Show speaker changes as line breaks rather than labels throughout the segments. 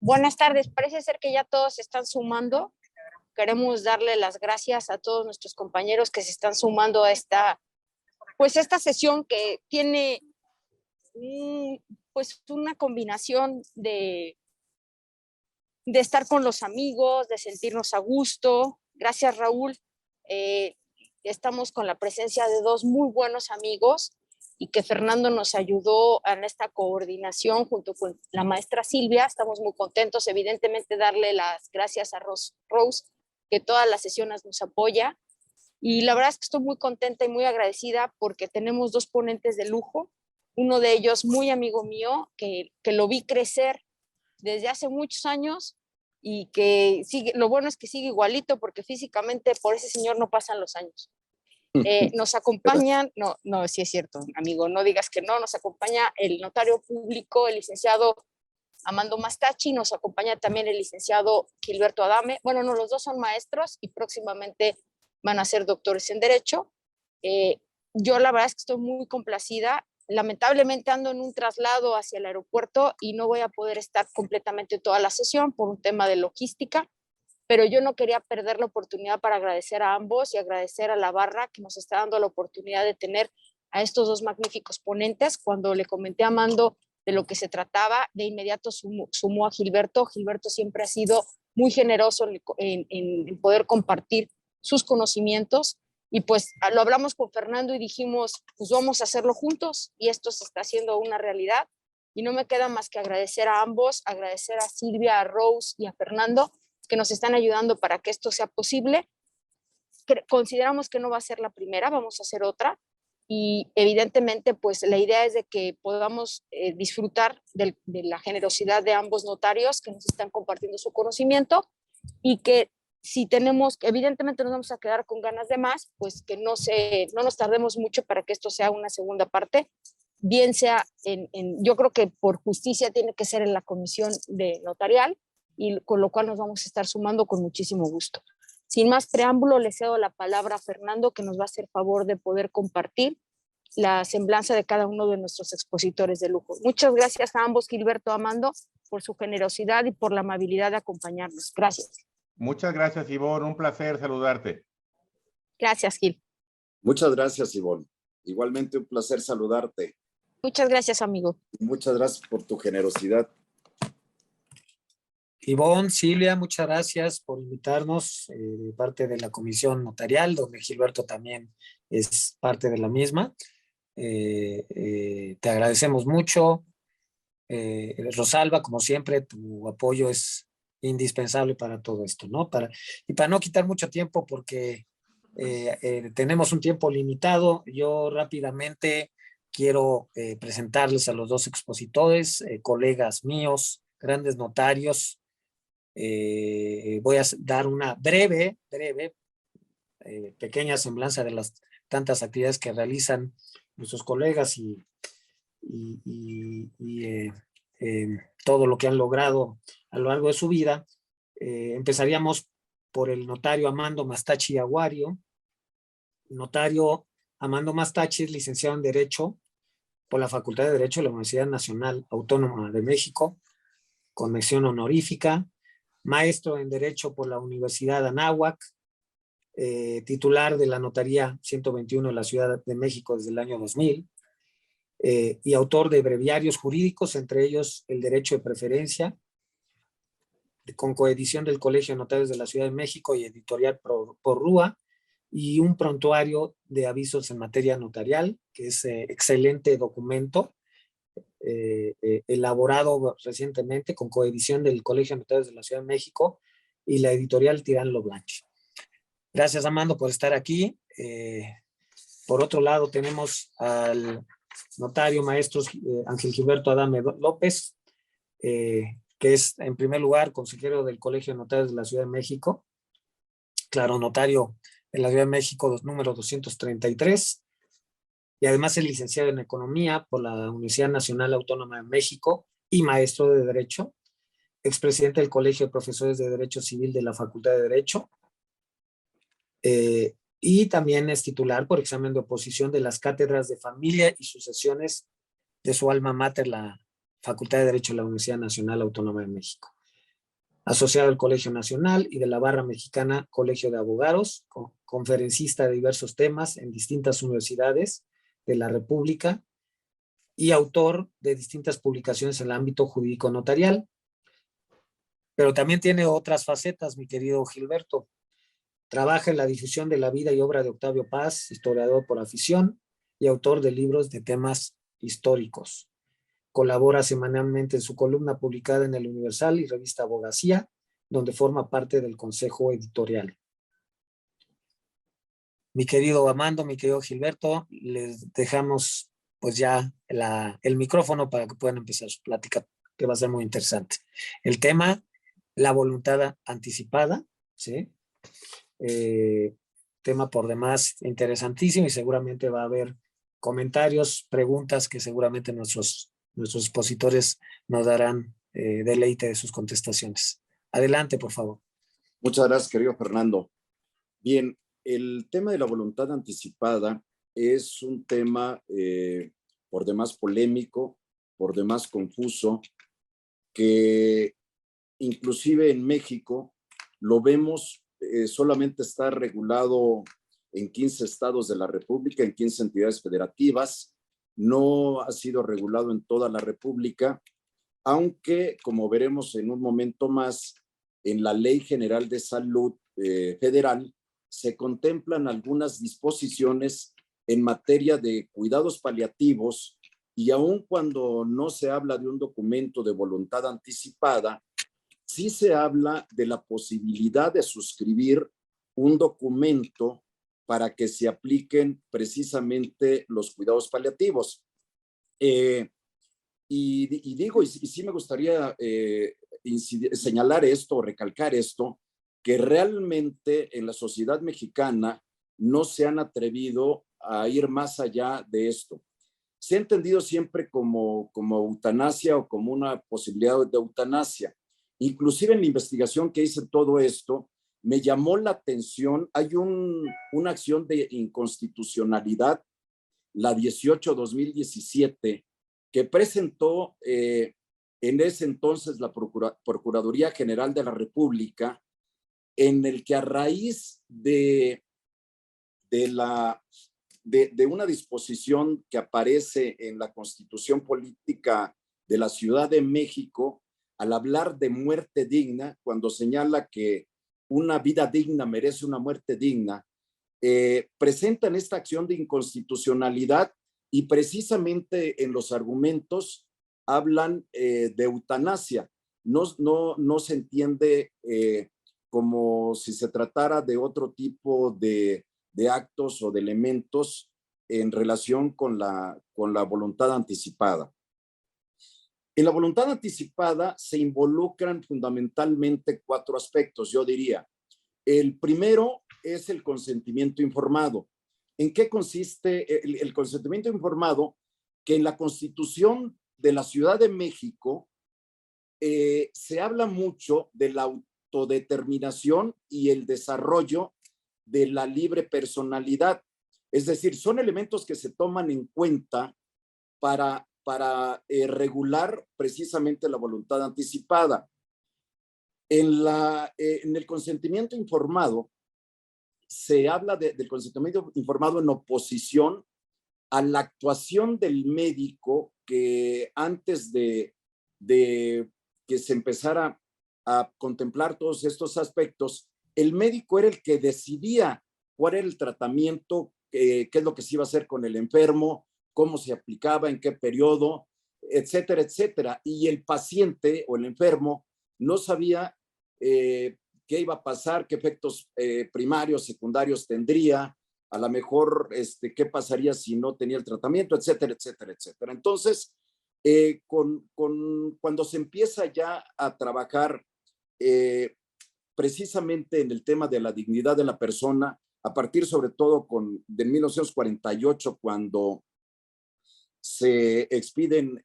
Buenas tardes, parece ser que ya todos se están sumando. Queremos darle las gracias a todos nuestros compañeros que se están sumando a esta sesión que tiene una combinación de estar con los amigos, de sentirnos a gusto. Gracias, Raúl. Estamos con la presencia de dos muy buenos amigos y que Fernando nos ayudó en esta coordinación junto con la maestra Silvia. Estamos muy contentos, evidentemente, darle las gracias a Rose, que todas las sesiones nos apoya. Y la verdad es que estoy muy contenta y muy agradecida porque tenemos dos ponentes de lujo. Uno de ellos, muy amigo mío, que lo vi crecer desde hace muchos años y que sigue, lo bueno es que sigue igualito porque físicamente por ese señor no pasan los años. Nos acompañan, no, sí es cierto, amigo, no digas que no, nos acompaña el notario público, el licenciado Amando Mastachi, nos acompaña también el licenciado Gilberto Adame. Bueno, no, los dos son maestros y próximamente van a ser doctores en Derecho. Yo la verdad es que estoy muy complacida. Lamentablemente ando en un traslado hacia el aeropuerto y no voy a poder estar completamente toda la sesión por un tema de logística, pero yo no quería perder la oportunidad para agradecer a ambos y agradecer a la barra que nos está dando la oportunidad de tener a estos dos magníficos ponentes. Cuando le comenté a Amando de lo que se trataba, de inmediato sumó a Gilberto. Gilberto siempre ha sido muy generoso en poder compartir sus conocimientos y pues lo hablamos con Fernando y dijimos, pues vamos a hacerlo juntos y esto se está haciendo una realidad y no me queda más que agradecer a ambos, agradecer a Silvia, a Rose y a Fernando que nos están ayudando para que esto sea posible. Consideramos que no va a ser la primera, vamos a hacer otra y evidentemente pues la idea es de que podamos disfrutar de la generosidad de ambos notarios que nos están compartiendo su conocimiento y que si tenemos, evidentemente nos vamos a quedar con ganas de más, pues que no nos tardemos mucho para que esto sea una segunda parte, bien sea yo creo que por justicia tiene que ser en la comisión de notarial y con lo cual nos vamos a estar sumando con muchísimo gusto. Sin más preámbulo, le cedo la palabra a Fernando, que nos va a hacer favor de poder compartir la semblanza de cada uno de nuestros expositores de lujo. Muchas gracias a ambos, Gilberto, Amando, por su generosidad y por la amabilidad de acompañarnos. Gracias.
Muchas gracias, Ivonne. Un placer saludarte.
Gracias, Gil.
Muchas gracias, Ivonne. Igualmente un placer saludarte.
Muchas gracias, amigo.
Muchas gracias por tu generosidad.
Ivonne, Silvia, muchas gracias por invitarnos de parte de la Comisión Notarial, donde Gilberto también es parte de la misma. Te agradecemos mucho. Rosalba, como siempre, tu apoyo es indispensable para todo esto, ¿no? Y para no quitar mucho tiempo, porque tenemos un tiempo limitado, yo rápidamente quiero presentarles a los dos expositores, colegas míos, grandes notarios. Voy a dar una breve, pequeña semblanza de las tantas actividades que realizan nuestros colegas y todo lo que han logrado a lo largo de su vida. Empezaríamos por el notario Amando Mastachi Aguario. Notario Amando Mastachi es licenciado en Derecho por la Facultad de Derecho de la Universidad Nacional Autónoma de México, con mención honorífica, maestro en Derecho por la Universidad Anáhuac, titular de la Notaría 121 de la Ciudad de México desde el año 2000, y autor de breviarios jurídicos, entre ellos El Derecho de Preferencia, con coedición del Colegio de Notarios de la Ciudad de México y editorial Porrúa, y un prontuario de avisos en materia notarial, que es excelente documento, elaborado recientemente con coedición del Colegio de Notarios de la Ciudad de México y la editorial Tirán Lo Blanche. Gracias, Amando, por estar aquí. Por otro lado, tenemos al notario maestro Ángel Gilberto Adame López, que es, en primer lugar, consejero del Colegio de Notarios de la Ciudad de México, claro, notario de la Ciudad de México, número 233, y además es licenciado en Economía por la Universidad Nacional Autónoma de México y maestro de Derecho, expresidente del Colegio de Profesores de Derecho Civil de la Facultad de Derecho, y también es titular por examen de oposición de las cátedras de Familia y Sucesiones de su alma mater, la Facultad de Derecho de la Universidad Nacional Autónoma de México. asociado al Colegio Nacional y de la Barra Mexicana Colegio de Abogados, conferencista de diversos temas en distintas universidades de la República y autor de distintas publicaciones en el ámbito jurídico notarial. Pero también tiene otras facetas, mi querido Gilberto. Trabaja en la difusión de la vida y obra de Octavio Paz, historiador por afición y autor de libros de temas históricos. Colabora semanalmente en su columna publicada en El Universal y revista Abogacía, donde forma parte del consejo editorial. Mi querido Amando, mi querido Gilberto, les dejamos pues ya el micrófono para que puedan empezar su plática, que va a ser muy interesante. El tema, la voluntad anticipada, ¿sí? Tema por demás interesantísimo y seguramente va a haber comentarios, preguntas que seguramente nuestros expositores nos darán deleite de sus contestaciones. Adelante, por favor.
Muchas gracias, querido Fernando. Bien, el tema de la voluntad anticipada es un tema por demás polémico, por demás confuso, que inclusive en México lo vemos, solamente está regulado en 15 estados de la República, en 15 entidades federativas, no ha sido regulado en toda la República, aunque, como veremos en un momento más, en la Ley General de Salud Federal se contemplan algunas disposiciones en materia de cuidados paliativos y aun cuando no se habla de un documento de voluntad anticipada, sí se habla de la posibilidad de suscribir un documento para que se apliquen precisamente los cuidados paliativos. Y sí me gustaría señalar esto, recalcar esto, que realmente en la sociedad mexicana no se han atrevido a ir más allá de esto. Se ha entendido siempre como eutanasia o como una posibilidad de eutanasia. Inclusive en la investigación que hice todo esto, me llamó la atención, hay una acción de inconstitucionalidad, la 18-2017, que presentó en ese entonces la Procuraduría General de la República, en el que a raíz de una disposición que aparece en la Constitución Política de la Ciudad de México, al hablar de muerte digna, cuando señala que una vida digna merece una muerte digna, presentan esta acción de inconstitucionalidad y precisamente en los argumentos hablan de eutanasia. No se entiende como si se tratara de otro tipo de actos o de elementos en relación con la voluntad anticipada. En la voluntad anticipada se involucran fundamentalmente 4 aspectos, yo diría. El primero es el consentimiento informado. ¿En qué consiste el consentimiento informado? Que en la Constitución de la Ciudad de México se habla mucho de la autodeterminación y el desarrollo de la libre personalidad. Es decir, son elementos que se toman en cuenta para regular precisamente la voluntad anticipada. En el consentimiento informado, se habla del consentimiento informado en oposición a la actuación del médico que antes de que se empezara a contemplar todos estos aspectos, el médico era el que decidía cuál era el tratamiento, qué es lo que se iba a hacer con el enfermo, cómo se aplicaba, en qué periodo, etcétera, etcétera. Y el paciente o el enfermo no sabía qué iba a pasar, qué efectos primarios, secundarios tendría, a lo mejor qué pasaría si no tenía el tratamiento, etcétera, etcétera, etcétera. Entonces, cuando se empieza ya a trabajar precisamente en el tema de la dignidad de la persona, a partir sobre todo de 1948, cuando se expiden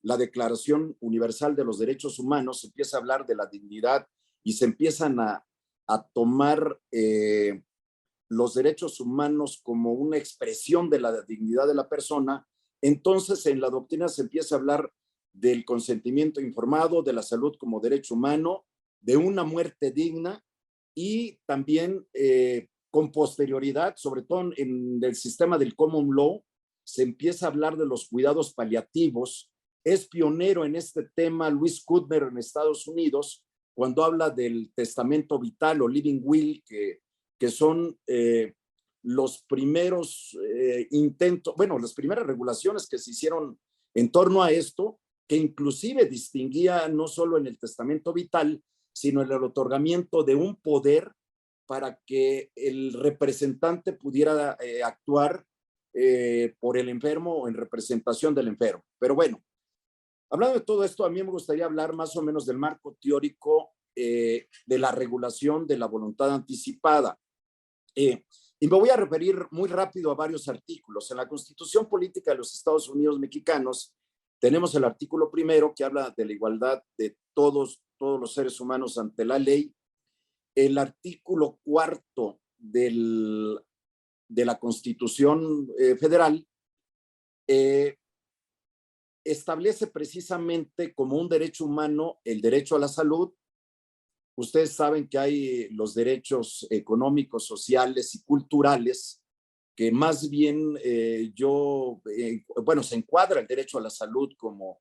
la Declaración Universal de los Derechos Humanos, se empieza a hablar de la dignidad y se empiezan a tomar los derechos humanos como una expresión de la dignidad de la persona. Entonces, en la doctrina se empieza a hablar del consentimiento informado, de la salud como derecho humano de una muerte digna y también con posterioridad, sobre todo en el sistema del common law, se empieza a hablar de los cuidados paliativos. Es pionero en este tema Luis Kudmer en Estados Unidos, cuando habla del testamento vital o living will, que son los primeros intentos, bueno, las primeras regulaciones que se hicieron en torno a esto, que inclusive distinguía no solo en el testamento vital, sino en el otorgamiento de un poder para que el representante pudiera actuar por el enfermo o en representación del enfermo. Pero bueno, hablando de todo esto, a mí me gustaría hablar más o menos del marco teórico de la regulación de la voluntad anticipada. Y me voy a referir muy rápido a varios artículos. En la Constitución Política de los Estados Unidos Mexicanos tenemos el artículo primero que habla de la igualdad de todos los seres humanos ante la ley. El artículo cuarto de la Constitución Federal establece precisamente como un derecho humano el derecho a la salud. Ustedes saben que hay los derechos económicos, sociales y culturales, que más bien se encuadra el derecho a la salud como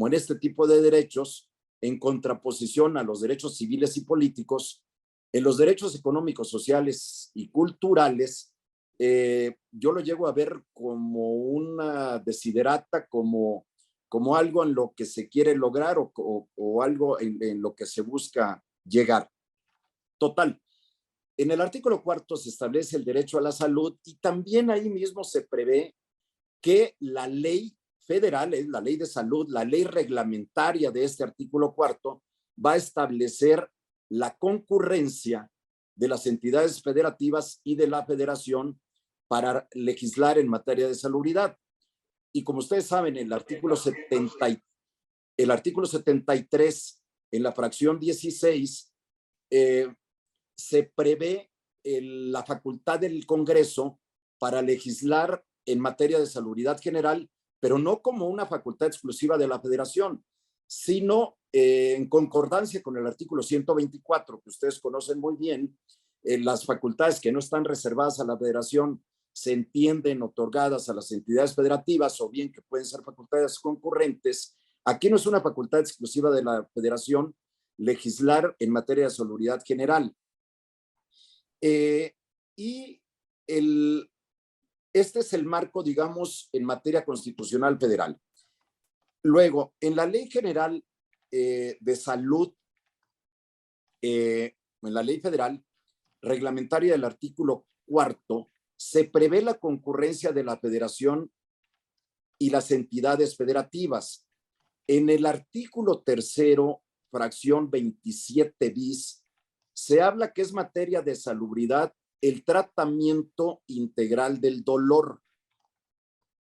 en este tipo de derechos, en contraposición a los derechos civiles y políticos. En los derechos económicos, sociales y culturales, yo lo llego a ver como una desiderata, como algo en lo que se quiere lograr o algo en lo que se busca llegar. Total. En el artículo cuarto se establece el derecho a la salud y también ahí mismo se prevé que la ley federal, la ley de salud, la ley reglamentaria de este artículo cuarto, va a establecer la concurrencia de las entidades federativas y de la federación para legislar en materia de salubridad. Y como ustedes saben, el artículo 73, en la fracción 16, se prevé la facultad del Congreso para legislar en materia de salubridad general, pero no como una facultad exclusiva de la Federación, sino en concordancia con el artículo 124, que ustedes conocen muy bien. Las facultades que no están reservadas a la Federación se entienden otorgadas a las entidades federativas, o bien que pueden ser facultades concurrentes. Aquí no es una facultad exclusiva de la Federación legislar en materia de salubridad general. Este es el marco, digamos, en materia constitucional federal. Luego, en la Ley General de Salud, en la Ley Federal Reglamentaria del artículo cuarto, se prevé la concurrencia de la Federación y las entidades federativas. En el artículo tercero, fracción 27 bis, se habla que es materia de salubridad el tratamiento integral del dolor.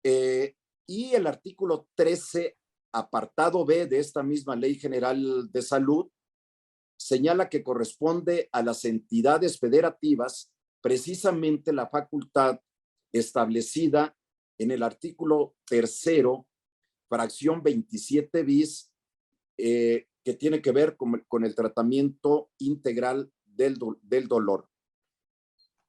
Y el artículo 13, apartado B de esta misma Ley General de Salud, señala que corresponde a las entidades federativas precisamente la facultad establecida en el artículo tercero, fracción 27 bis, que tiene que ver con el tratamiento integral del dolor.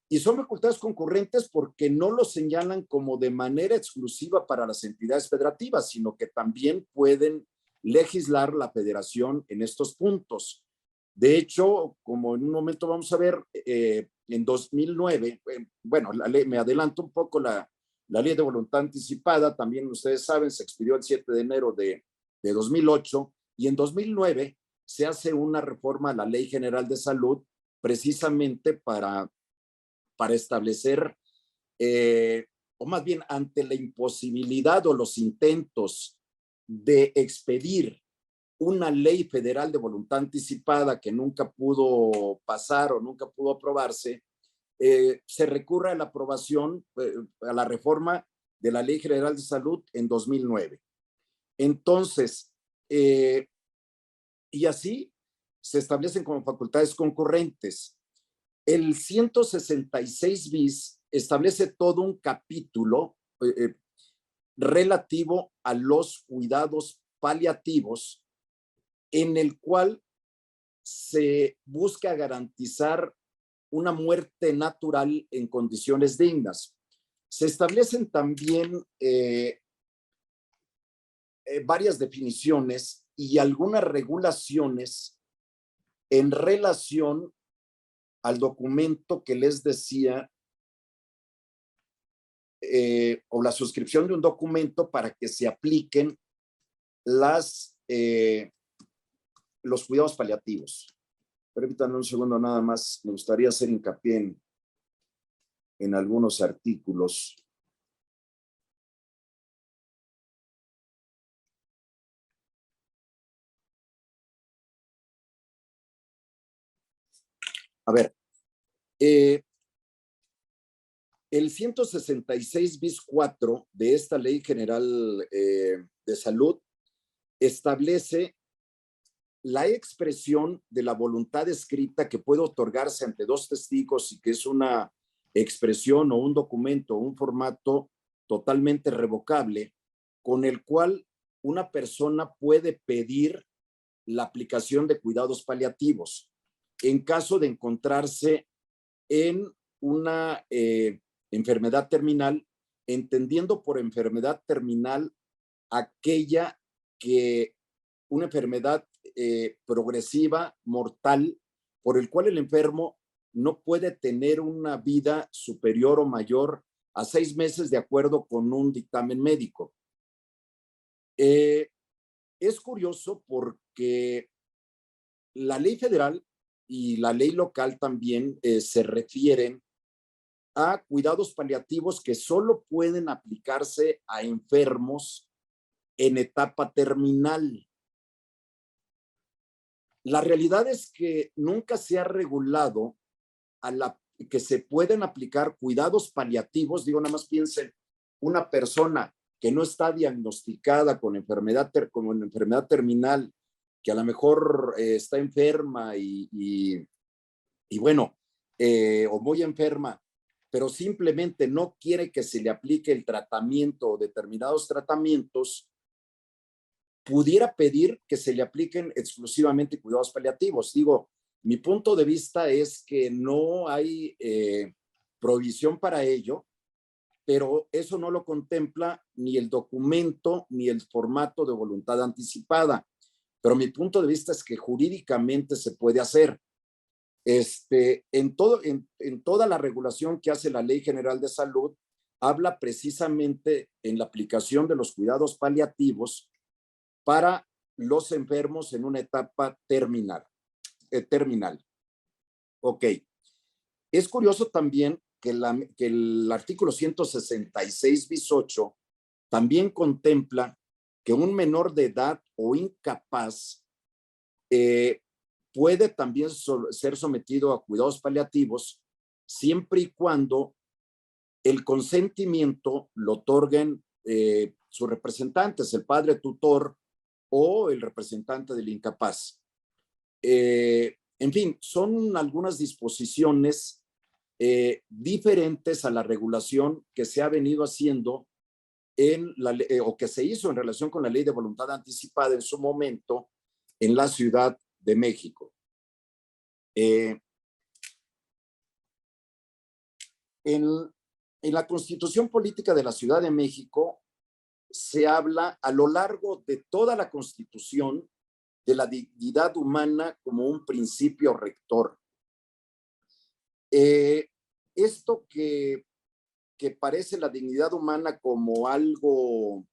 Y son facultades concurrentes porque no lo señalan como de manera exclusiva para las entidades federativas, sino que también pueden legislar la federación en estos puntos. De hecho, como en un momento vamos a ver, en 2009, me adelanto un poco, la ley de voluntad anticipada, también ustedes saben, se expidió el 7 de enero de 2008, y en 2009 se hace una reforma a la Ley General de Salud precisamente para establecer, o más bien ante la imposibilidad o los intentos de expedir una ley federal de voluntad anticipada que nunca pudo pasar o nunca pudo aprobarse, se recurre a la aprobación, a la reforma de la Ley General de Salud en 2009. Entonces, y así se establecen como facultades concurrentes. El 166 bis establece todo un capítulo relativo a los cuidados paliativos, en el cual se busca garantizar una muerte natural en condiciones dignas. Se establecen también varias definiciones y algunas regulaciones en relación al documento que les decía, o la suscripción de un documento para que se apliquen los cuidados paliativos. Permítanme un segundo nada más, me gustaría hacer hincapié en algunos artículos. A ver, el 166 bis 4 de esta Ley General de Salud establece la expresión de la voluntad escrita que puede otorgarse ante dos testigos y que es una expresión o un documento o un formato totalmente revocable con el cual una persona puede pedir la aplicación de cuidados paliativos en caso de encontrarse en una enfermedad terminal, entendiendo por enfermedad terminal aquella que una enfermedad progresiva, mortal, por el cual el enfermo no puede tener una vida superior o mayor a 6 meses de acuerdo con un dictamen médico. Es curioso porque la ley federal y la ley local también se refieren a cuidados paliativos que solo pueden aplicarse a enfermos en etapa terminal. La realidad es que nunca se ha regulado que se pueden aplicar cuidados paliativos. Digo, nada más piensen, una persona que no está diagnosticada con enfermedad terminal, que a lo mejor está enferma y bueno, o muy enferma, pero simplemente no quiere que se le aplique el tratamiento o determinados tratamientos, pudiera pedir que se le apliquen exclusivamente cuidados paliativos. Digo, mi punto de vista es que no hay provisión para ello, pero eso no lo contempla ni el documento ni el formato de voluntad anticipada. Pero mi punto de vista es que jurídicamente se puede hacer. En toda la regulación que hace la Ley General de Salud, habla precisamente en la aplicación de los cuidados paliativos para los enfermos en una etapa terminal. Ok. Es curioso también que el artículo 166 bis 8 también contempla que un menor de edad o incapaz puede también ser sometido a cuidados paliativos siempre y cuando el consentimiento lo otorguen sus representantes, el padre tutor o el representante del incapaz. En fin, son algunas disposiciones diferentes a la regulación que se ha venido haciendo o que se hizo en relación con la Ley de Voluntad Anticipada en su momento en la Ciudad de México. En la Constitución Política de la Ciudad de México se habla a lo largo de toda la Constitución de la dignidad humana como un principio rector. Esto que parece la dignidad humana como algo,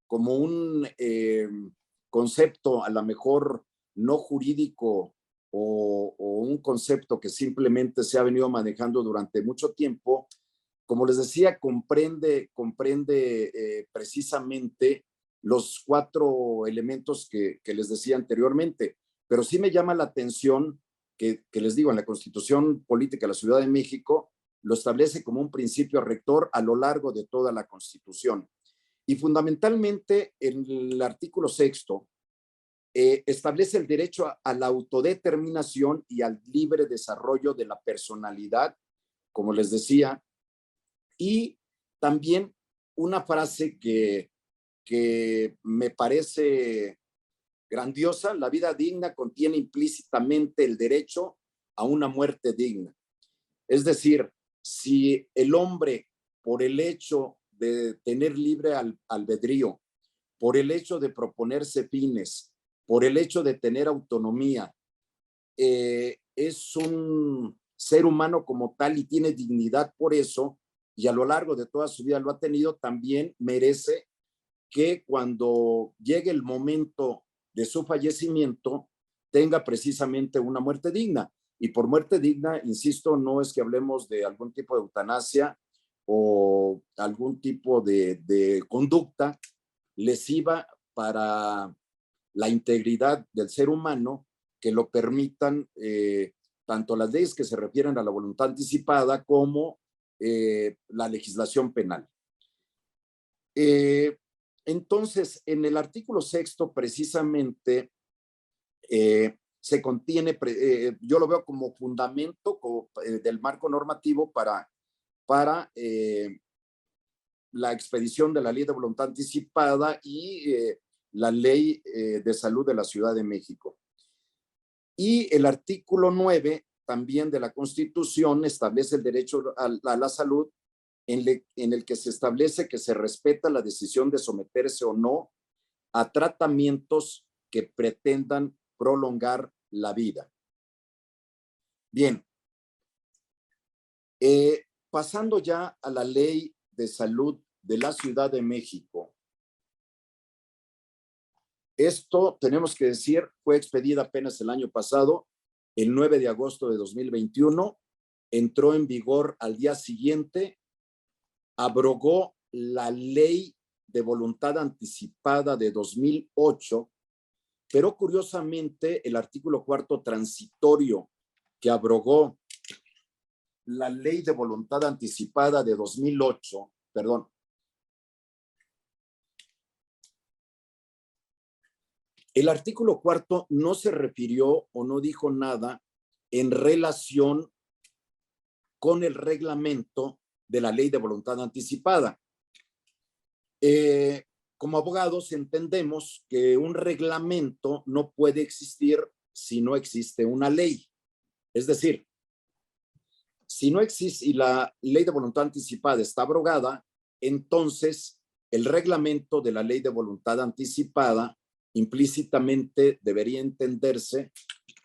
como un concepto a lo mejor no jurídico o un concepto que simplemente se ha venido manejando durante mucho tiempo, como les decía, comprende precisamente los 4 elementos que les decía anteriormente. Pero sí me llama la atención que les digo, en la Constitución Política de la Ciudad de México lo establece como un principio rector a lo largo de toda la Constitución. Y fundamentalmente en el artículo 6º establece el derecho a la autodeterminación y al libre desarrollo de la personalidad, como les decía, y también una frase que me parece grandiosa. La vida digna contiene implícitamente el derecho a una muerte digna. Es decir, si el hombre, por el hecho de tener libre albedrío, por el hecho de proponerse fines, por el hecho de tener autonomía, es un ser humano como tal y tiene dignidad por eso, y a lo largo de toda su vida lo ha tenido, también merece que cuando llegue el momento de su fallecimiento tenga precisamente una muerte digna. Y por muerte digna, insisto, no es que hablemos de algún tipo de eutanasia o algún tipo de conducta lesiva para la integridad del ser humano, que lo permitan tanto las leyes que se refieren a la voluntad anticipada como la legislación penal. Entonces, en el artículo 6 precisamente se contiene, yo lo veo como fundamento del marco normativo para la expedición de la ley de voluntad anticipada y la ley de salud de la Ciudad de México. Y el artículo 9 también de la Constitución establece el derecho a la salud, en el que se establece que se respeta la decisión de someterse o no a tratamientos que pretendan prolongar la vida. Bien, pasando ya a la Ley de Salud de la Ciudad de México. Esto, tenemos que decir, fue expedida apenas el año pasado, el 9 de agosto de 2021, entró en vigor al día siguiente, abrogó la Ley de Voluntad Anticipada de 2008, pero curiosamente el artículo 4 transitorio que abrogó la Ley de Voluntad Anticipada de 2008, perdón, el artículo 4 no se refirió o no dijo nada en relación con el reglamento de la Ley de Voluntad Anticipada. Como abogados entendemos que un reglamento no puede existir si no existe una ley. Es decir, si no existe y la Ley de Voluntad Anticipada está abrogada, entonces el reglamento de la Ley de Voluntad Anticipada implícitamente debería entenderse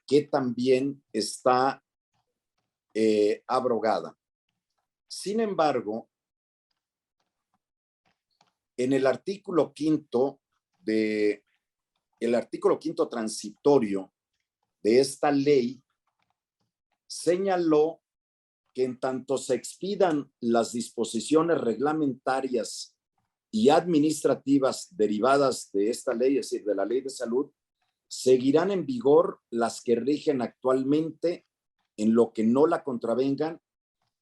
que también está abrogada. Sin embargo, en el artículo 5 transitorio de esta ley, señaló que en tanto se expidan las disposiciones reglamentarias y administrativas derivadas de esta ley, es decir, de la Ley de Salud, seguirán en vigor las que rigen actualmente en lo que no la contravengan,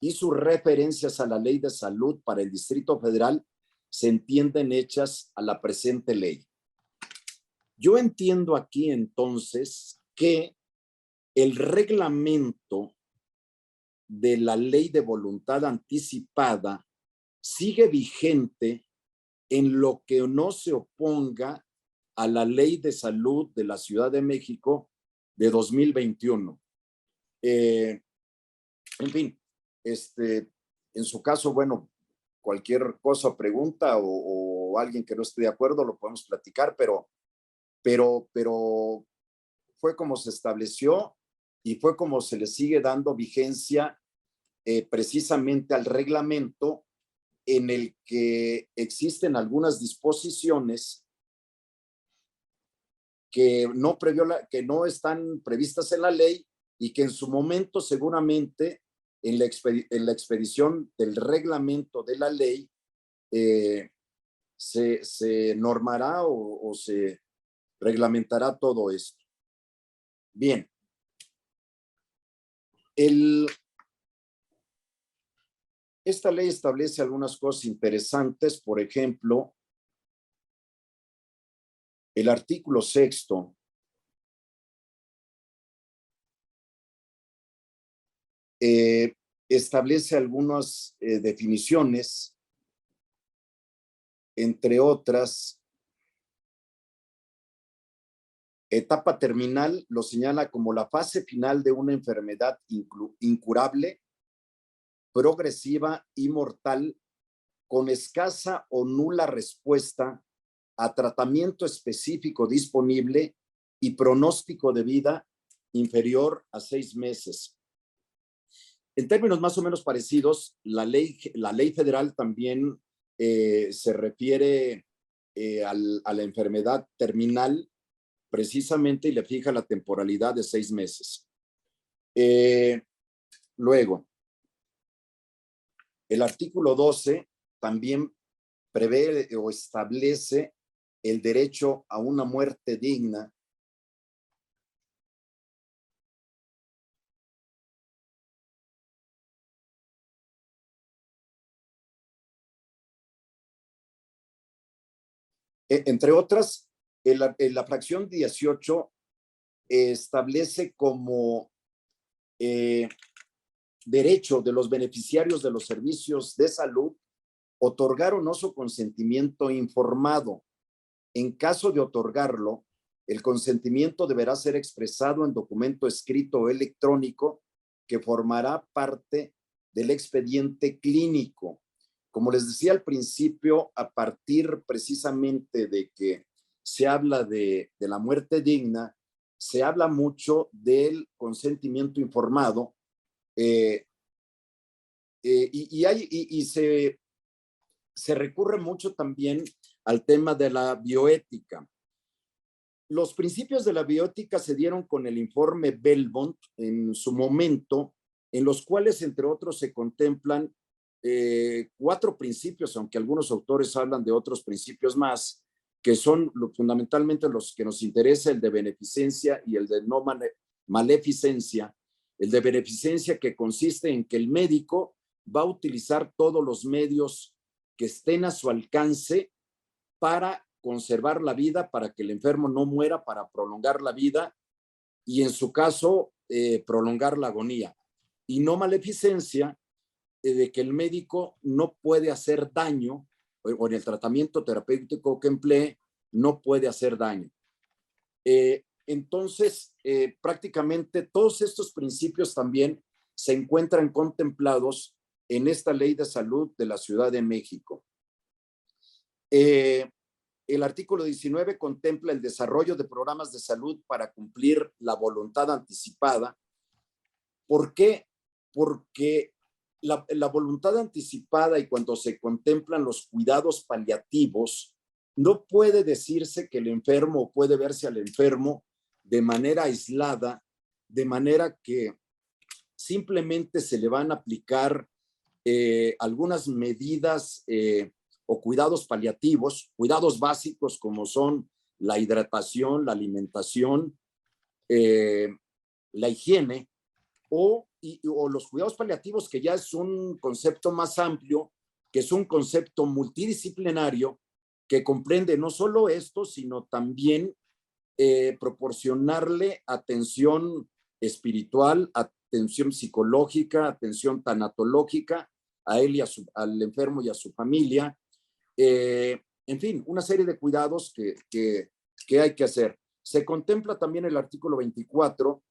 y sus referencias a la Ley de Salud para el Distrito Federal se entienden hechas a la presente ley. Yo entiendo aquí entonces que el reglamento de la Ley de Voluntad Anticipada sigue vigente en lo que no se oponga a la Ley de Salud de la Ciudad de México de 2021. En fin, en su caso, bueno, cualquier cosa o pregunta o alguien que no esté de acuerdo lo podemos platicar, pero fue como se estableció y fue como se le sigue dando vigencia precisamente al reglamento, en el que existen algunas disposiciones que no están previstas en la ley y que en su momento seguramente en la expedición del reglamento de la ley se normará o se reglamentará todo esto. Bien. Esta ley establece algunas cosas interesantes, por ejemplo, el artículo 6 establece algunas definiciones, entre otras, Etapa terminal lo señala como la fase final de una enfermedad incurable, progresiva y mortal, con escasa o nula respuesta a tratamiento específico disponible y pronóstico de vida inferior a 6 meses. En términos más o menos parecidos, la ley federal también se refiere a la enfermedad terminal precisamente y le fija la temporalidad de 6 meses. Luego, el artículo 12 también prevé o establece el derecho a una muerte digna. Entre otras, la fracción 18 establece como derecho de los beneficiarios de los servicios de salud otorgar o no su consentimiento informado. En caso de otorgarlo, el consentimiento deberá ser expresado en documento escrito o electrónico que formará parte del expediente clínico. Como les decía al principio, a partir precisamente de que se habla de la muerte digna, se habla mucho del consentimiento informado y se recurre mucho también al tema de la bioética. Los principios de la bioética se dieron con el informe Belmont en su momento, en los cuales, entre otros, se contemplan 4 principios, aunque algunos autores hablan de otros principios más, que son fundamentalmente los que nos interesa, el de beneficencia y el de no maleficencia. El de beneficencia, que consiste en que el médico va a utilizar todos los medios que estén a su alcance para conservar la vida, para que el enfermo no muera, para prolongar la vida y en su caso prolongar la agonía. Y no maleficencia, de que el médico no puede hacer daño o en el tratamiento terapéutico que emplee no puede hacer daño. Entonces, prácticamente todos estos principios también se encuentran contemplados en esta Ley de Salud de la Ciudad de México. El artículo 19 contempla el desarrollo de programas de salud para cumplir la voluntad anticipada. ¿Por qué? Porque la voluntad anticipada y cuando se contemplan los cuidados paliativos, no puede decirse que el enfermo puede verse al enfermo de manera aislada, de manera que simplemente se le van a aplicar algunas medidas o cuidados paliativos, cuidados básicos como son la hidratación, la alimentación, la higiene o los cuidados paliativos, que ya es un concepto más amplio, que es un concepto multidisciplinario que comprende no solo esto, sino también proporcionarle atención espiritual, atención psicológica, atención tanatológica a él y al enfermo y a su familia. En fin, una serie de cuidados que hay que hacer. Se contempla también el artículo 24,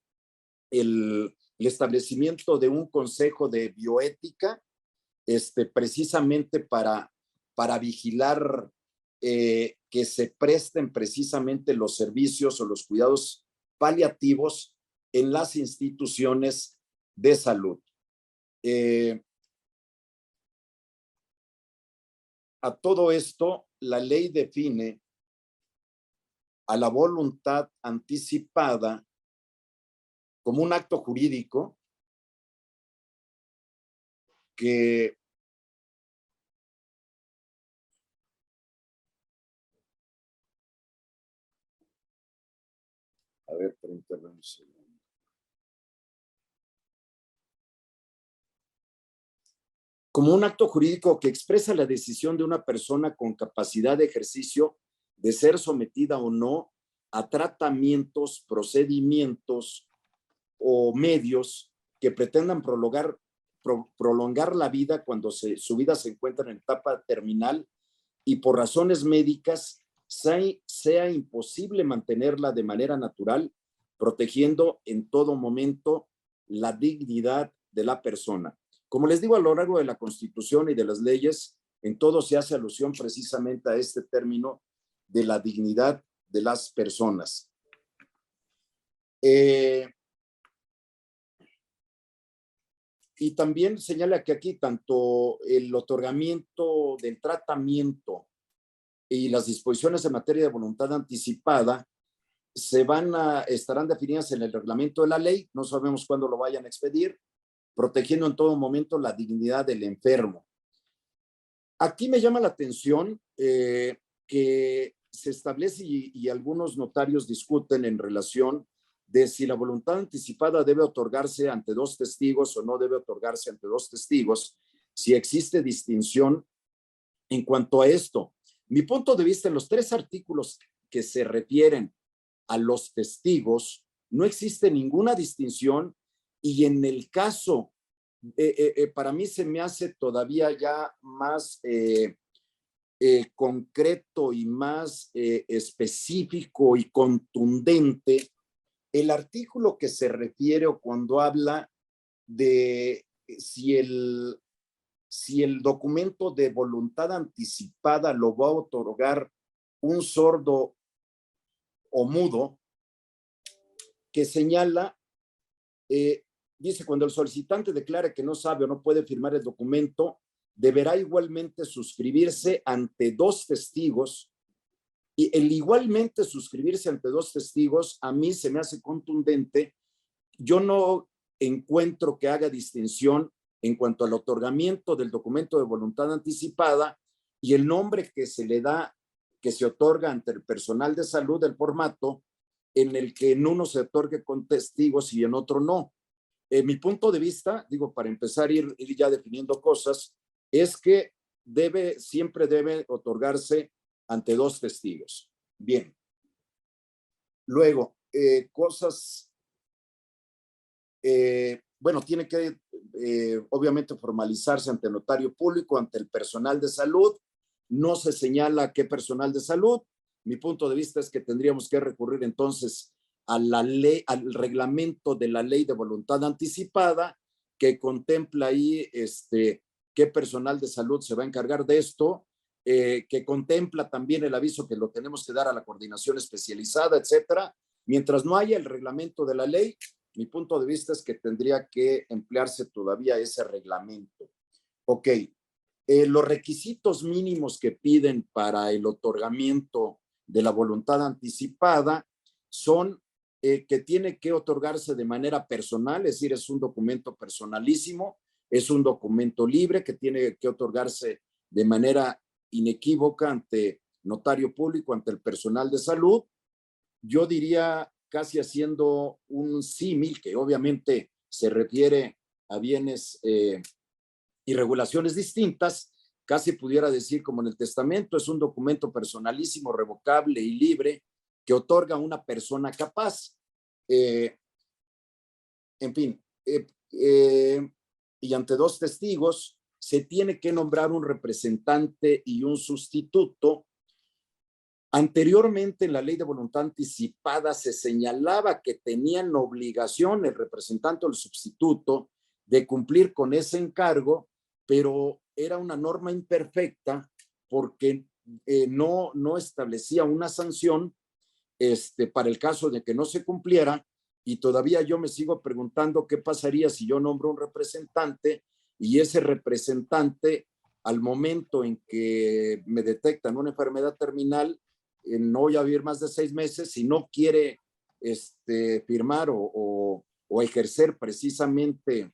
el establecimiento de un consejo de bioética, precisamente para vigilar que se presten precisamente los servicios o los cuidados paliativos en las instituciones de salud. A todo esto, la ley define a la voluntad anticipada como un acto jurídico que permítame un segundo. Como un acto jurídico que expresa la decisión de una persona con capacidad de ejercicio de ser sometida o no a tratamientos, procedimientos o medios que pretendan prolongar la vida cuando se su vida se encuentra en etapa terminal y por razones médicas se sea imposible mantenerla de manera natural, protegiendo en todo momento la dignidad de la persona. Como les digo, a lo largo de la Constitución y de las leyes, en todo se hace alusión precisamente a este término de la dignidad de las personas. Y también señala que aquí tanto el otorgamiento del tratamiento y las disposiciones en materia de voluntad anticipada estarán definidas en el reglamento de la ley, no sabemos cuándo lo vayan a expedir, protegiendo en todo momento la dignidad del enfermo. Aquí me llama la atención que se establece y algunos notarios discuten en relación de si la voluntad anticipada debe otorgarse ante 2 testigos o no debe otorgarse ante 2 testigos, si existe distinción en cuanto a esto. Mi punto de vista, en los 3 artículos que se refieren a los testigos, no existe ninguna distinción, y en el caso, para mí se me hace todavía ya más concreto y más específico y contundente el artículo que se refiere o cuando habla de si el documento de voluntad anticipada lo va a otorgar un sordo o mudo, que señala, dice, cuando el solicitante declara que no sabe o no puede firmar el documento, deberá igualmente suscribirse ante 2 testigos. Y el igualmente suscribirse ante 2 testigos a mí se me hace contundente. Yo no encuentro que haga distinción en cuanto al otorgamiento del documento de voluntad anticipada y el nombre que se le da, que se otorga ante el personal de salud, del formato en el que en uno se otorgue con testigos y en otro no. Mi punto de vista, digo, para empezar a ir ya definiendo cosas, es que siempre debe otorgarse ante 2 testigos. Bien. Luego, cosas, bueno, tiene que obviamente formalizarse ante el notario público, ante el personal de salud. No se señala qué personal de salud. Mi punto de vista es que tendríamos que recurrir entonces a la ley, al reglamento de la ley de voluntad anticipada, que contempla ahí qué personal de salud se va a encargar de esto, que contempla también el aviso que lo tenemos que dar a la coordinación especializada, etcétera. Mientras no haya el reglamento de la ley, mi punto de vista es que tendría que emplearse todavía ese reglamento. Ok, los requisitos mínimos que piden para el otorgamiento de la voluntad anticipada son que tiene que otorgarse de manera personal, es decir, es un documento personalísimo, es un documento libre que tiene que otorgarse de manera inequívoca ante notario público, ante el personal de salud. Yo diría, casi haciendo un símil, que obviamente se refiere a bienes y regulaciones distintas, casi pudiera decir como en el testamento, es un documento personalísimo, revocable y libre que otorga a una persona capaz. En fin, y ante 2 testigos se tiene que nombrar un representante y un sustituto. Anteriormente, en la ley de voluntad anticipada se señalaba que tenían obligación el representante o el sustituto de cumplir con ese encargo, pero era una norma imperfecta porque no establecía una sanción para el caso de que no se cumpliera, y todavía yo me sigo preguntando qué pasaría si yo nombro un representante y ese representante, al momento en que me detectan una enfermedad terminal, no voy a vivir más de 6 meses, si no quiere firmar o ejercer precisamente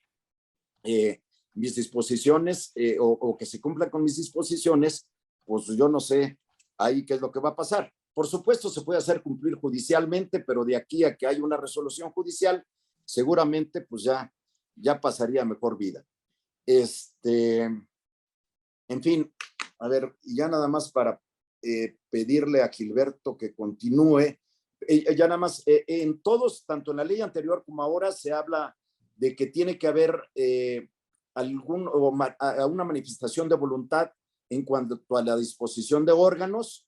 mis disposiciones o que se cumpla con mis disposiciones, pues yo no sé ahí qué es lo que va a pasar. Por supuesto, se puede hacer cumplir judicialmente, pero de aquí a que haya una resolución judicial, seguramente pues ya pasaría mejor vida. En fin, a ver, ya nada más para pedirle a Gilberto que continúe. Ya nada más, en todos, tanto en la ley anterior como ahora, se habla de que tiene que haber una manifestación de voluntad en cuanto a la disposición de órganos,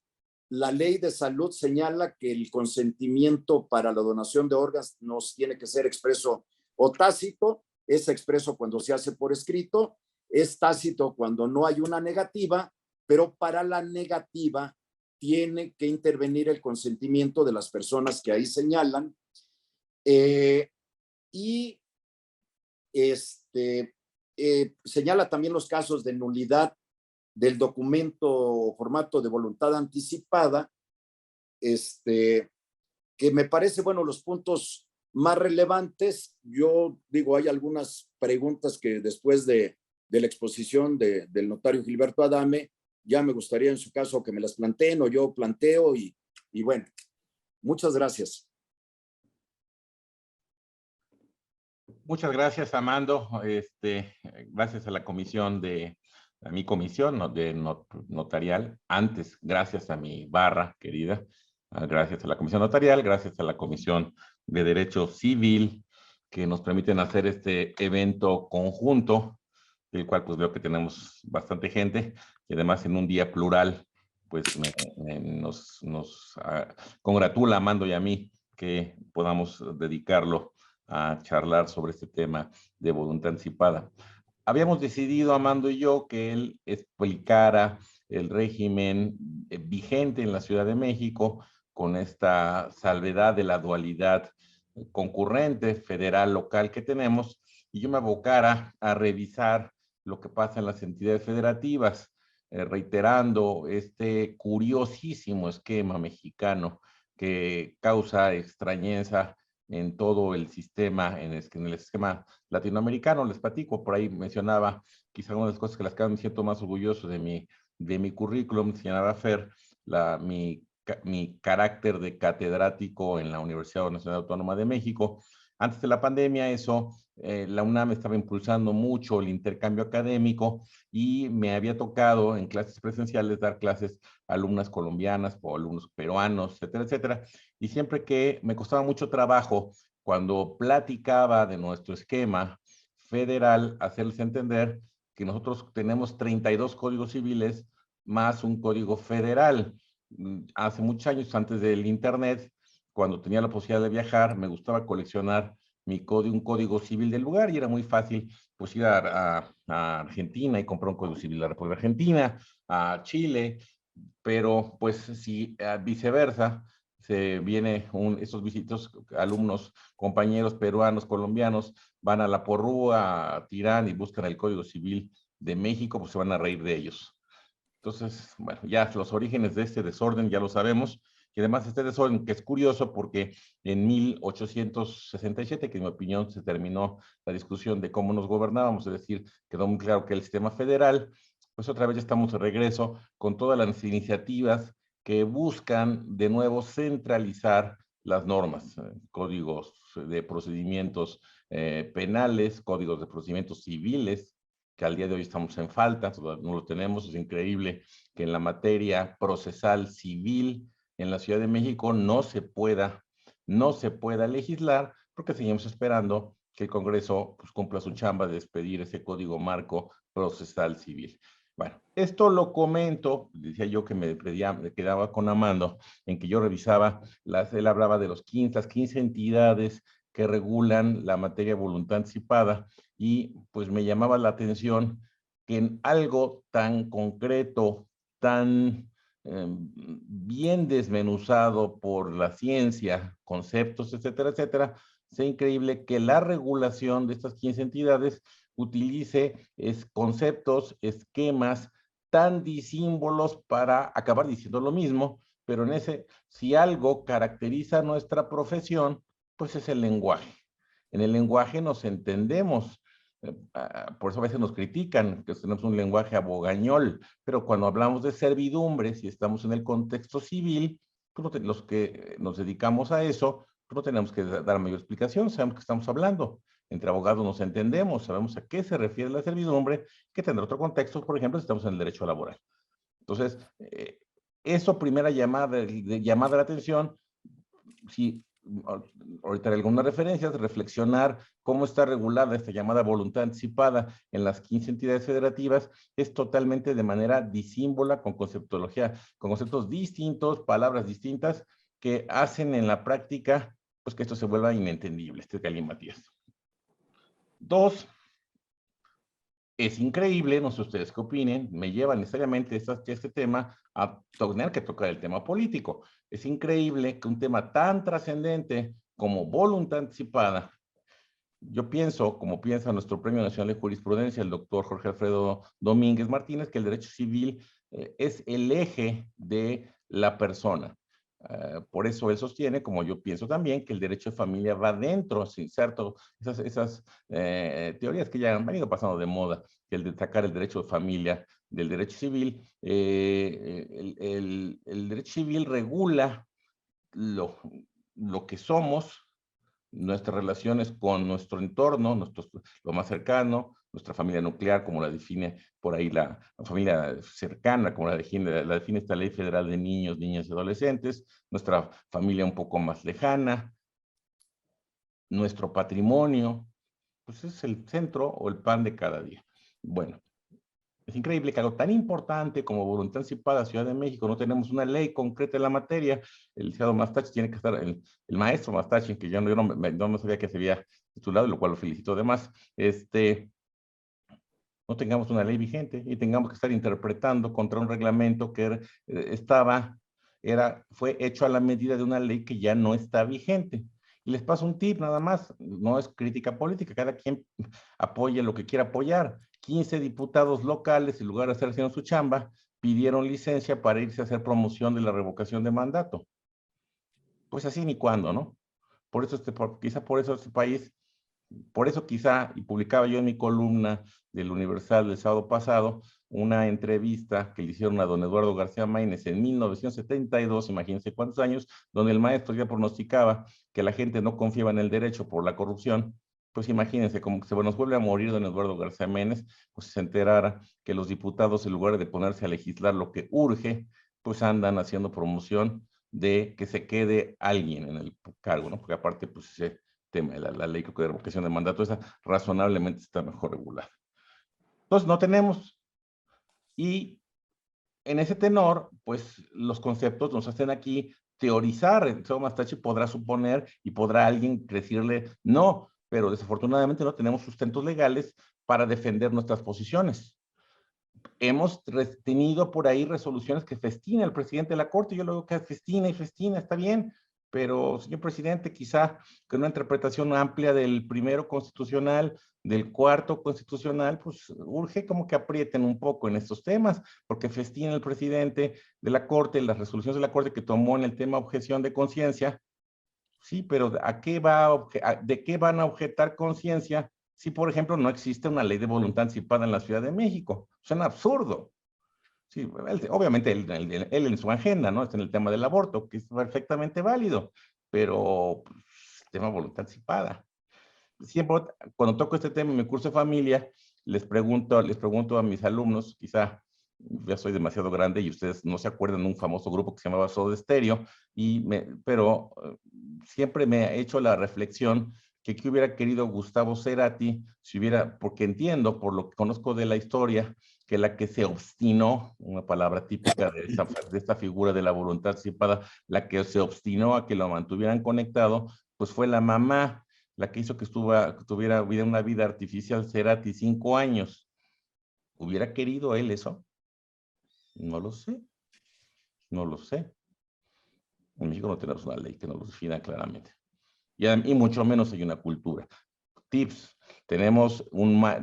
la ley de salud señala que el consentimiento para la donación de órganos tiene que ser expreso o tácito. Es expreso cuando se hace por escrito, es tácito cuando no hay una negativa, pero para la negativa tiene que intervenir el consentimiento de las personas que ahí señalan. Señala también los casos de nulidad del documento o formato de voluntad anticipada, que me parece, bueno, los puntos más relevantes. Yo digo, hay algunas preguntas que después de la exposición del notario Gilberto Adame, ya me gustaría en su caso que me las planteen o yo planteo y bueno, muchas gracias.
Muchas gracias, Amando. Gracias a la comisión a mi comisión notarial. Antes, gracias a mi barra querida. Gracias a la comisión notarial, gracias a la comisión de Derecho Civil, que nos permiten hacer este evento conjunto, del cual pues veo que tenemos bastante gente, y además en un día plural, pues nos congratula a Amando y a mí que podamos dedicarlo a charlar sobre este tema de voluntad anticipada. Habíamos decidido, Amando y yo, que él explicara el régimen vigente en la Ciudad de México con esta salvedad de la dualidad concurrente federal-local que tenemos, y yo me abocara a revisar lo que pasa en las entidades federativas, reiterando este curiosísimo esquema mexicano que causa extrañeza en todo el sistema, en el esquema latinoamericano. Les platico, por ahí mencionaba quizá una de las cosas que las que me siento más orgulloso de mi currículum, señalaba Fer, mi carácter de catedrático en la Universidad Nacional Autónoma de México. Antes de la pandemia, la UNAM estaba impulsando mucho el intercambio académico y me había tocado en clases presenciales dar clases a alumnas colombianas o alumnos peruanos, etcétera, etcétera. Y siempre que me costaba mucho trabajo, cuando platicaba de nuestro esquema federal, hacerles entender que nosotros tenemos 32 códigos civiles más un código federal. Hace muchos años, antes del internet, cuando tenía la posibilidad de viajar, me gustaba coleccionar un código civil del lugar, y era muy fácil pues ir a Argentina y comprar un código civil de la República Argentina, a Chile, pero pues si viceversa, esos visitos, alumnos, compañeros peruanos, colombianos, van a La Porrúa, a Tirán y buscan el Código Civil de México, pues se van a reír de ellos. Entonces, bueno, ya los orígenes de este desorden ya lo sabemos, y además este desorden que es curioso porque en 1867, que en mi opinión se terminó la discusión de cómo nos gobernábamos, es decir, quedó muy claro que el sistema federal, pues otra vez ya estamos de regreso con todas las iniciativas que buscan de nuevo centralizar las normas, códigos de procedimientos penales, códigos de procedimientos civiles, que al día de hoy estamos en falta, no lo tenemos. Es increíble que en la materia procesal civil en la Ciudad de México no se pueda legislar, porque seguimos esperando que el Congreso pues, cumpla su chamba de expedir ese código marco procesal civil. Bueno, esto lo comento, decía yo que me quedaba con Amando, en que yo revisaba, él hablaba de las 15 entidades que regulan la materia de voluntad anticipada, y pues me llamaba la atención que en algo tan concreto, tan bien desmenuzado por la ciencia, conceptos, etcétera, etcétera, sea increíble que la regulación de estas 15 entidades utilice conceptos, esquemas tan disímbolos para acabar diciendo lo mismo, pero si algo caracteriza nuestra profesión, pues es el lenguaje. En el lenguaje nos entendemos. Por eso a veces nos critican que tenemos un lenguaje abogañol, pero cuando hablamos de servidumbres y estamos en el contexto civil, pues los que nos dedicamos a eso, pues no tenemos que dar mayor explicación, sabemos que estamos hablando. Entre abogados nos entendemos, sabemos a qué se refiere la servidumbre, que tendrá otro contexto, por ejemplo, si estamos en el derecho laboral. Entonces, eso, primera llamada de la atención. Si ahorita haré algunas referencias, reflexionar cómo está regulada esta llamada voluntad anticipada en las 15 entidades federativas, es totalmente de manera disímbola, con conceptología, con conceptos distintos, palabras distintas, que hacen en la práctica, pues que esto se vuelva inentendible, este galimatías. 2, es increíble, no sé ustedes qué opinen, me lleva necesariamente este tema a tener que tocar el tema político. Es increíble que un tema tan trascendente como voluntad anticipada, yo pienso, como piensa nuestro Premio Nacional de Jurisprudencia, el doctor Jorge Alfredo Domínguez Martínez, que el derecho civil es el eje de la persona. Por eso él sostiene, como yo pienso también, que el derecho de familia va dentro, sin cierto, esas teorías que ya han venido pasando de moda, que el de sacar el derecho de familia del derecho civil, el derecho civil regula lo que somos, nuestras relaciones con nuestro entorno, lo más cercano, nuestra familia nuclear, como la define por ahí la familia cercana, como la define esta Ley Federal de Niños, Niñas y Adolescentes, nuestra familia un poco más lejana, nuestro patrimonio, pues es el centro o el pan de cada día. Bueno, es increíble que algo tan importante como voluntad anticipada Ciudad de México no tenemos una ley concreta en la materia. El licenciado Mastachi tiene que estar, el maestro Mastachi, que yo no sabía que se había titulado, lo cual lo felicito además, no tengamos una ley vigente y tengamos que estar interpretando contra un reglamento que fue hecho a la medida de una ley que ya no está vigente. Y les paso un tip nada más, no es crítica política, cada quien apoye lo que quiera apoyar. 15 diputados locales, en lugar de estar haciendo su chamba, pidieron licencia para irse a hacer promoción de la revocación de mandato. Pues así ni cuándo, ¿no? Por eso quizá por eso este país, por eso quizá, y publicaba yo en mi columna del Universal del sábado pasado, una entrevista que le hicieron a don Eduardo García Maínez en 1972, imagínense cuántos años, donde el maestro ya pronosticaba que la gente no confiaba en el derecho por la corrupción. Pues imagínense, como que se nos vuelve a morir don Eduardo García Maínez, pues se enterara que los diputados, en lugar de ponerse a legislar lo que urge, pues andan haciendo promoción de que se quede alguien en el cargo, ¿no? Porque aparte, pues ese tema, la ley de revocación de mandato, esa razonablemente está mejor regulada. Entonces, no tenemos. Y en ese tenor, pues los conceptos nos hacen aquí teorizar. El licenciado Mastachi podrá suponer y podrá alguien decirle no, pero desafortunadamente no tenemos sustentos legales para defender nuestras posiciones. Hemos tenido por ahí resoluciones que festina el presidente de la Corte. Yo luego que festina y festina, está bien, pero señor presidente, quizá con una interpretación amplia del primero constitucional, del cuarto constitucional, pues urge como que aprieten un poco en estos temas, porque festina el presidente de la Corte, las resoluciones de la Corte que tomó en el tema objeción de conciencia. Sí, pero ¿de qué van a objetar conciencia si, por ejemplo, no existe una ley de voluntad anticipada en la Ciudad de México? Es un absurdo. Sí, obviamente él en su agenda, ¿no? Está en el tema del aborto, que es perfectamente válido, pero pues, tema de voluntad anticipada. Siempre, cuando toco este tema en mi curso de familia, les pregunto a mis alumnos, quizá ya soy demasiado grande y ustedes no se acuerdan de un famoso grupo que se llamaba Soda Stereo, pero siempre me ha hecho la reflexión que qué hubiera querido Gustavo Cerati, porque entiendo, por lo que conozco de la historia, que la que se obstinó, una palabra típica de esta figura de la voluntad anticipada, la que se obstinó a que lo mantuvieran conectado, pues fue la mamá, la que hizo que tuviera una vida artificial. Cerati, 5 años. ¿Hubiera querido él eso? No lo sé. No lo sé. En México no tenemos una ley que nos lo defina claramente. Y mucho menos hay una cultura. Tips. Tenemos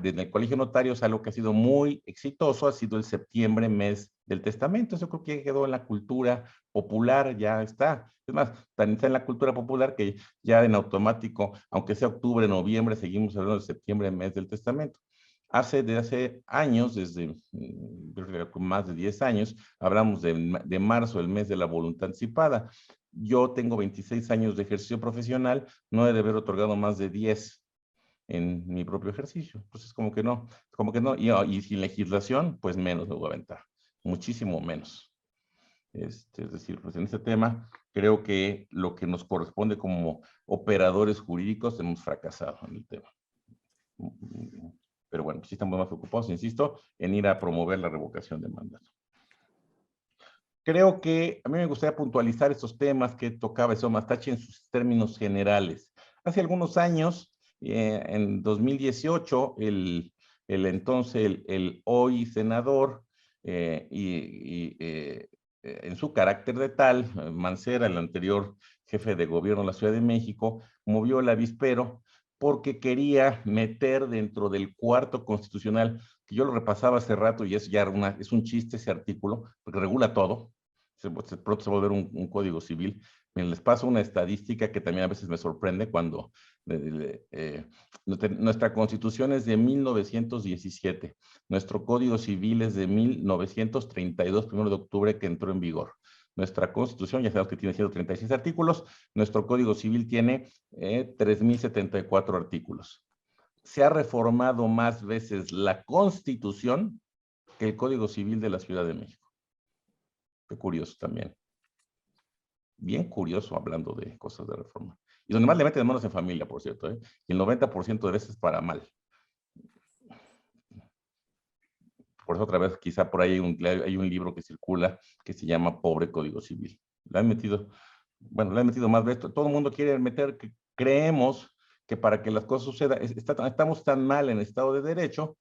desde el Colegio de Notarios algo que ha sido muy exitoso, ha sido el septiembre, mes del testamento. Eso creo que quedó en la cultura popular, ya está. Es más, también está en la cultura popular que ya en automático, aunque sea octubre, noviembre, seguimos hablando de septiembre, mes del testamento. Desde hace años, desde más de 10 años, hablamos de marzo, el mes de la voluntad anticipada. Yo tengo 26 años de ejercicio profesional, no he de haber otorgado más de 10 en mi propio ejercicio. Entonces, como que no, y sin legislación, pues menos me voy a aventar, muchísimo menos. Es decir, pues en este tema creo que lo que nos corresponde como operadores jurídicos hemos fracasado en el tema. Pero bueno, sí estamos más ocupados, insisto, en ir a promover la revocación de mandato. Creo que a mí me gustaría puntualizar estos temas que tocaba Esaú Mastachi en sus términos generales. Hace algunos años, en 2018, el hoy senador en su carácter de tal, Mancera, el anterior jefe de gobierno de la Ciudad de México, movió el avispero porque quería meter dentro del cuarto constitucional, que yo lo repasaba hace rato y es ya es un chiste ese artículo, porque regula todo, pronto se va a volver un código civil. Miren, les paso una estadística que también a veces me sorprende cuando nuestra constitución es de 1917, nuestro código civil es de 1932, 1 de octubre, que entró en vigor. Nuestra constitución, ya sabemos que tiene 136 artículos, nuestro código civil tiene 3.074 artículos. Se ha reformado más veces la constitución que el código civil de la Ciudad de México. Qué curioso también. Bien curioso hablando de cosas de reforma. Y donde más le meten manos en familia, por cierto, ¿eh? Y el 90% de veces para mal. Por eso otra vez, quizá por ahí hay un libro que circula que se llama Pobre Código Civil. Le han metido, bueno, le han metido más veces. Todo el mundo quiere meter que creemos que para que las cosas sucedan, estamos tan mal en el Estado de Derecho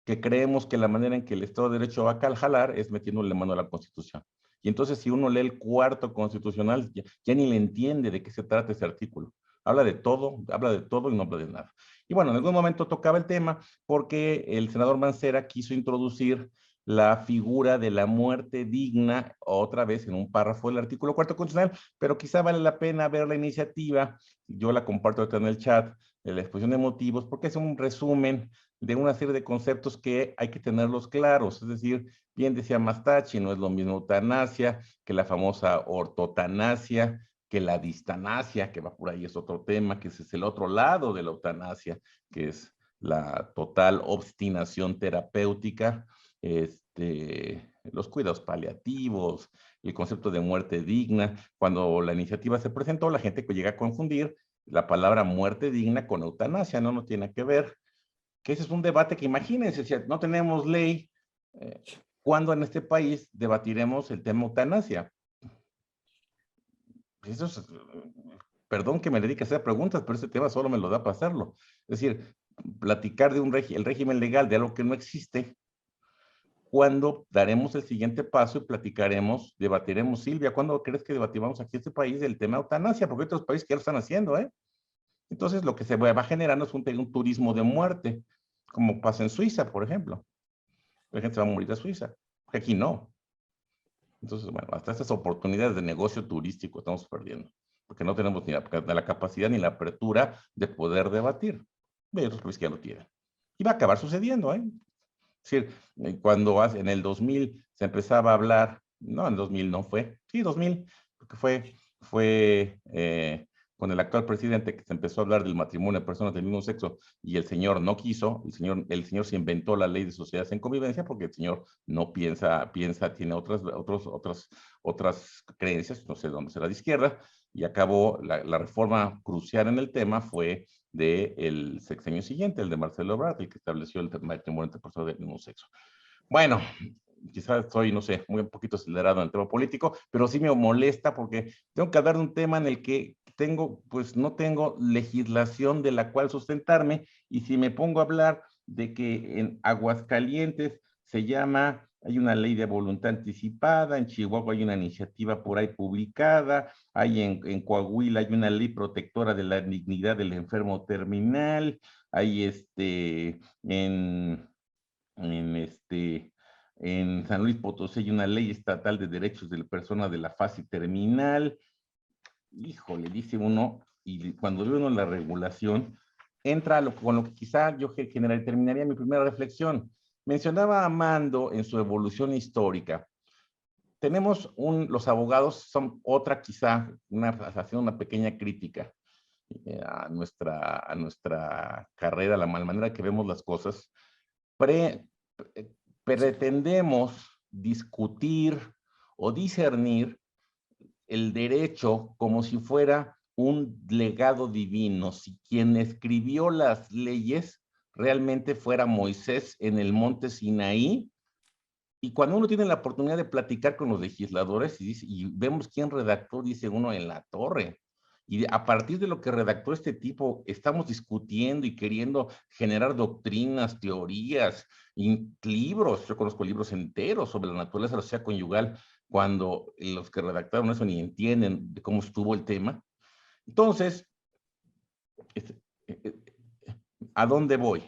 que creemos que la manera en que el Estado de Derecho va a jalar es metiéndole mano a la Constitución. Y entonces si uno lee el cuarto constitucional, ya ni le entiende de qué se trata ese artículo. Habla de todo y no habla de nada. Y bueno, en algún momento tocaba el tema porque el senador Mancera quiso introducir la figura de la muerte digna otra vez en un párrafo del artículo cuarto constitucional, pero quizá vale la pena ver la iniciativa, yo la comparto ahorita en el chat, de la exposición de motivos, porque es un resumen de una serie de conceptos que hay que tenerlos claros. Es decir, bien decía Mastachi, no es lo mismo eutanasia que la famosa ortotanasia, que la distanasia, que va por ahí, es otro tema, que ese es el otro lado de la eutanasia, que es la total obstinación terapéutica, los cuidados paliativos, el concepto de muerte digna. Cuando la iniciativa se presentó, la gente llega a confundir la palabra muerte digna con eutanasia, no tiene que ver. Que ese es un debate que imagínense, si no tenemos ley, ¿cuándo en este país debatiremos el tema eutanasia? Eso es, perdón que me dedique a hacer preguntas, pero ese tema solo me lo da para hacerlo. Es decir, platicar de el régimen legal de algo que no existe, ¿cuándo daremos el siguiente paso y platicaremos, debatiremos? Silvia, ¿cuándo crees que debatimos aquí en este país el tema eutanasia? Porque hay otros países que ya lo están haciendo, ¿eh? Entonces, lo que se va generando es un turismo de muerte, como pasa en Suiza, por ejemplo. La gente se va a morir de Suiza, porque aquí no. Entonces, bueno, hasta estas oportunidades de negocio turístico estamos perdiendo, porque no tenemos ni la capacidad ni la apertura de poder debatir. Hay otros países que ya lo tienen. Y va a acabar sucediendo, ¿eh? Es decir, cuando en el 2000 se empezaba a hablar, no, en el 2000 no fue, sí, 2000, porque fue con el actual presidente que se empezó a hablar del matrimonio de personas del mismo sexo y el señor no quiso, el señor se inventó la ley de sociedades en convivencia porque el señor no piensa, tiene otras creencias, no sé dónde será de izquierda, y acabó la reforma crucial en el tema fue del sexenio siguiente, el de Marcelo Ebrard, el que estableció el matrimonio entre personas del mismo sexo. Bueno, quizás estoy, no sé, muy un poquito acelerado en el tema político, pero sí me molesta porque tengo que hablar de un tema en el que no tengo legislación de la cual sustentarme, y si me pongo a hablar de que en Aguascalientes hay una ley de voluntad anticipada, en Chihuahua hay una iniciativa por ahí publicada, en Coahuila hay una ley protectora de la dignidad del enfermo terminal, hay en San Luis Potosí hay una ley estatal de derechos de la persona de la fase terminal. Híjole, dice uno, y cuando ve uno la regulación, entra con lo que quizá yo terminaría mi primera reflexión. Mencionaba Amando en su evolución histórica. Tenemos los abogados son otra quizá, haciendo una pequeña crítica a nuestra carrera, la manera que vemos las cosas. Pretendemos discutir o discernir el derecho como si fuera un legado divino, si quien escribió las leyes realmente fuera Moisés en el monte Sinaí. Y cuando uno tiene la oportunidad de platicar con los legisladores y vemos quién redactó, dice uno, en la torre. Y a partir de lo que redactó este tipo, estamos discutiendo y queriendo generar doctrinas, teorías, libros. Yo conozco libros enteros sobre la naturaleza de la sociedad conyugal, cuando los que redactaron eso ni entienden de cómo estuvo el tema. Entonces, ¿a dónde voy?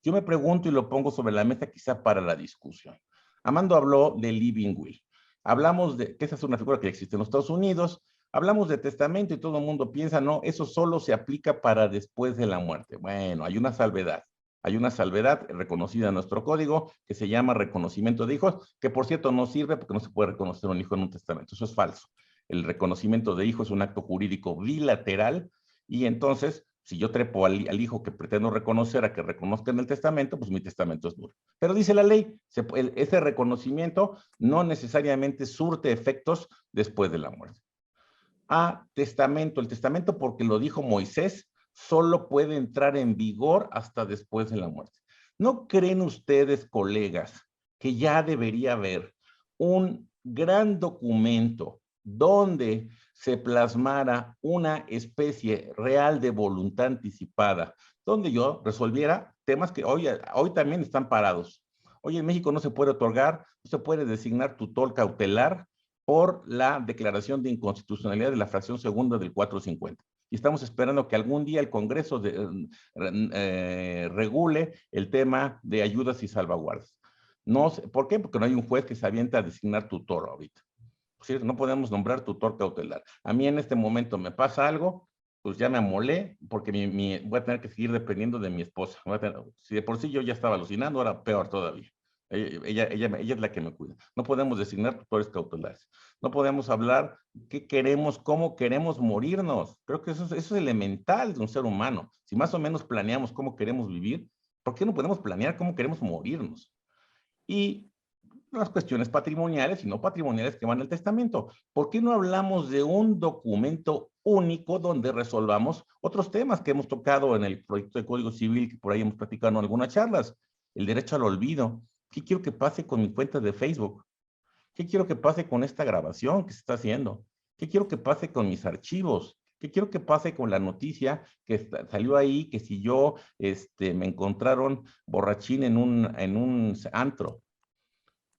Yo me pregunto y lo pongo sobre la mesa quizá para la discusión. Amando habló de living will. Hablamos de que esa es una figura que existe en los Estados Unidos. Hablamos de testamento y todo el mundo piensa, no, eso solo se aplica para después de la muerte. Bueno, hay una salvedad. Hay una salvedad reconocida en nuestro código que se llama reconocimiento de hijos, que por cierto no sirve porque no se puede reconocer un hijo en un testamento. Eso es falso. El reconocimiento de hijo es un acto jurídico bilateral y entonces, si yo trepo al hijo que pretendo reconocer a que reconozca en el testamento, pues mi testamento es nulo. Pero dice la ley, ese reconocimiento no necesariamente surte efectos después de la muerte. Testamento. El testamento, porque lo dijo Moisés, solo puede entrar en vigor hasta después de la muerte. ¿No creen ustedes, colegas, que ya debería haber un gran documento donde se plasmara una especie real de voluntad anticipada, donde yo resolviera temas que hoy también están parados? Hoy en México no se puede otorgar, no se puede designar tutor cautelar por la declaración de inconstitucionalidad de la fracción segunda del 450. Y estamos esperando que algún día el Congreso regule el tema de ayudas y salvaguardas. No sé, ¿por qué? Porque no hay un juez que se avienta a designar tutor ahorita. ¿Sí? No podemos nombrar tutor cautelar. A mí en este momento me pasa algo, pues ya me amolé, porque voy a tener que seguir dependiendo de mi esposa. Si de por sí yo ya estaba alucinando, ahora peor todavía. Ella es la que me cuida. No podemos designar tutores cautelares. No podemos hablar qué queremos, cómo queremos morirnos. Creo que eso es elemental de un ser humano. Si más o menos planeamos cómo queremos vivir, ¿por qué no podemos planear cómo queremos morirnos? Y las cuestiones patrimoniales y no patrimoniales que van al testamento. ¿Por qué no hablamos de un documento único donde resolvamos otros temas que hemos tocado en el proyecto de Código Civil, que por ahí hemos platicado en algunas charlas? El derecho al olvido. ¿Qué quiero que pase con mi cuenta de Facebook? ¿Qué quiero que pase con esta grabación que se está haciendo? ¿Qué quiero que pase con mis archivos? ¿Qué quiero que pase con la noticia que salió ahí, que si yo me encontraron borrachín en un antro?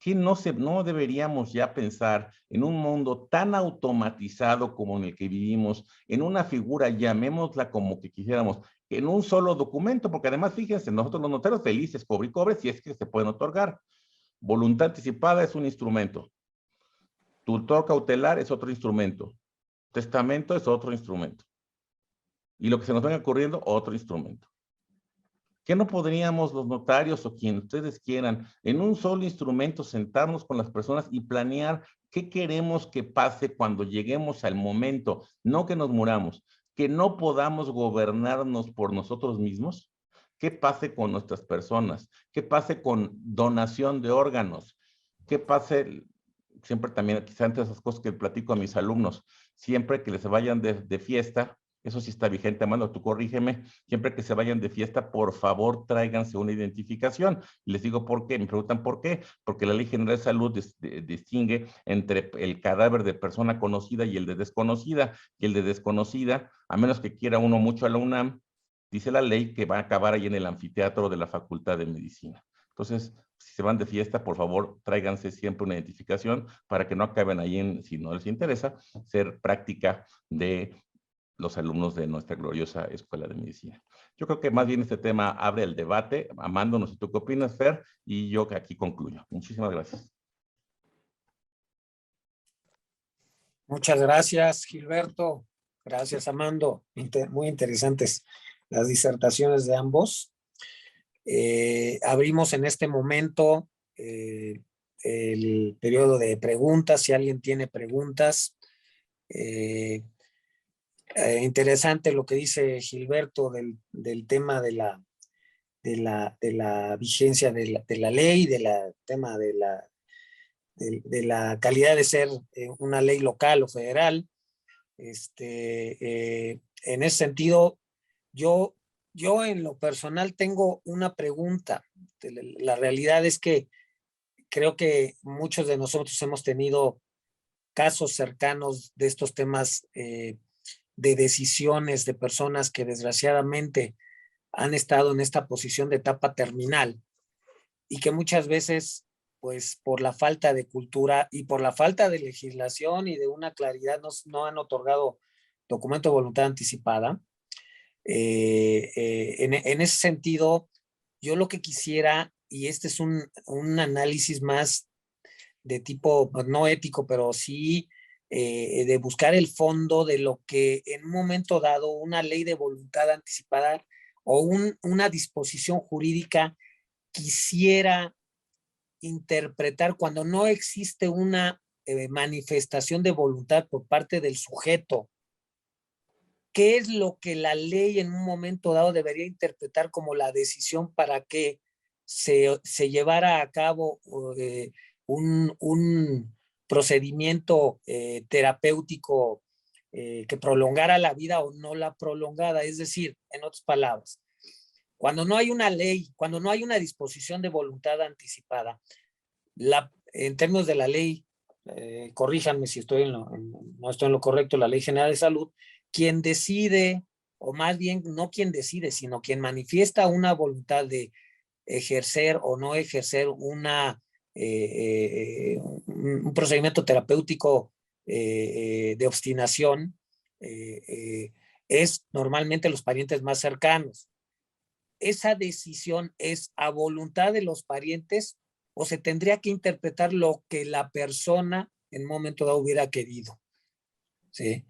¿Qué no deberíamos ya pensar en un mundo tan automatizado como en el que vivimos, en una figura, llamémosla como que quisiéramos, en un solo documento? Porque además, fíjense, nosotros los notarios felices, cobre y cobre, si es que se pueden otorgar. Voluntad anticipada es un instrumento. Tutor cautelar es otro instrumento. Testamento es otro instrumento. Y lo que se nos venga ocurriendo, otro instrumento. ¿Qué no podríamos los notarios o quien ustedes quieran en un solo instrumento sentarnos con las personas y planear qué queremos que pase cuando lleguemos al momento, no que nos muramos, que no podamos gobernarnos por nosotros mismos? ¿Qué pase con nuestras personas? ¿Qué pase con donación de órganos? ¿Qué pase? Siempre también, quizá entre esas cosas que platico a mis alumnos, siempre que les vayan de fiesta, eso sí está vigente, Amando, tú corrígeme, siempre que se vayan de fiesta, por favor, tráiganse una identificación. Y les digo por qué, me preguntan por qué, porque la Ley General de Salud distingue entre el cadáver de persona conocida y el de desconocida, y el de desconocida, a menos que quiera uno mucho a la UNAM, dice la ley que va a acabar ahí en el anfiteatro de la Facultad de Medicina. Entonces, si se van de fiesta, por favor, tráiganse siempre una identificación para que no acaben ahí, si no les interesa, ser práctica de los alumnos de nuestra gloriosa Escuela de Medicina. Yo creo que más bien este tema abre el debate. Amando, no sé tú qué opinas, Fer, y yo que aquí concluyo. Muchísimas gracias.
Muchas gracias, Gilberto. Gracias, Amando. Muy interesantes las disertaciones de ambos. Abrimos en este momento el periodo de preguntas. Si alguien tiene preguntas. Interesante lo que dice Gilberto del tema de la vigencia de la ley, del tema de de la calidad de ser una ley local o federal. En ese sentido, yo en lo personal tengo una pregunta. La realidad es que creo que muchos de nosotros hemos tenido casos cercanos de estos temas de decisiones de personas que desgraciadamente han estado en esta posición de etapa terminal y que muchas veces, pues por la falta de cultura y por la falta de legislación y de una claridad, no han otorgado documento de voluntad anticipada. En ese sentido, yo lo que quisiera, y este es un análisis más de tipo, pues, no ético, pero sí de buscar el fondo de lo que en un momento dado una ley de voluntad anticipada o una disposición jurídica quisiera interpretar cuando no existe una manifestación de voluntad por parte del sujeto. ¿Qué es lo que la ley en un momento dado debería interpretar como la decisión para que se llevara a cabo un procedimiento terapéutico que prolongara la vida o no la prolongada? Es decir, en otras palabras, cuando no hay una ley, cuando no hay una disposición de voluntad anticipada, en términos de la ley, corríjanme si no estoy en lo correcto, la Ley General de Salud, quien decide, o más bien no quien decide, sino quien manifiesta una voluntad de ejercer o no ejercer un procedimiento terapéutico de obstinación, es normalmente los parientes más cercanos. ¿Esa decisión es a voluntad de los parientes o se tendría que interpretar lo que la persona en un momento dado hubiera querido? ¿Sí?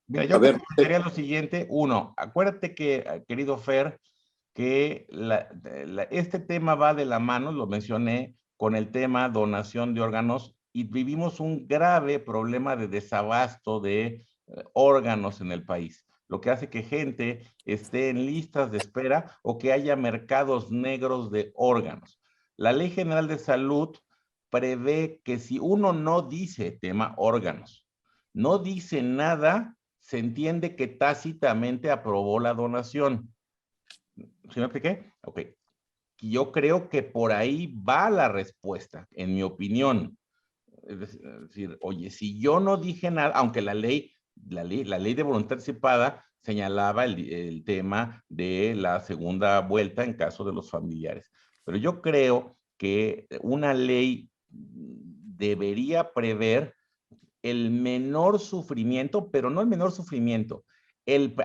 Mira, yo te comentaría lo siguiente. Uno, acuérdate que, querido Fer, que este tema va de la mano, lo mencioné, con el tema donación de órganos, y vivimos un grave problema de desabasto de órganos en el país, lo que hace que gente esté en listas de espera o que haya mercados negros de órganos. La Ley General de Salud prevé que si uno no dice tema órganos, no dice nada, se entiende que tácitamente aprobó la donación. ¿Sí me expliqué? Ok. Yo creo que por ahí va la respuesta, en mi opinión. Es decir, oye, si yo no dije nada, aunque la ley de voluntad anticipada señalaba el tema de la segunda vuelta en caso de los familiares. Pero yo creo que una ley debería prever el menor sufrimiento, pero no el menor sufrimiento.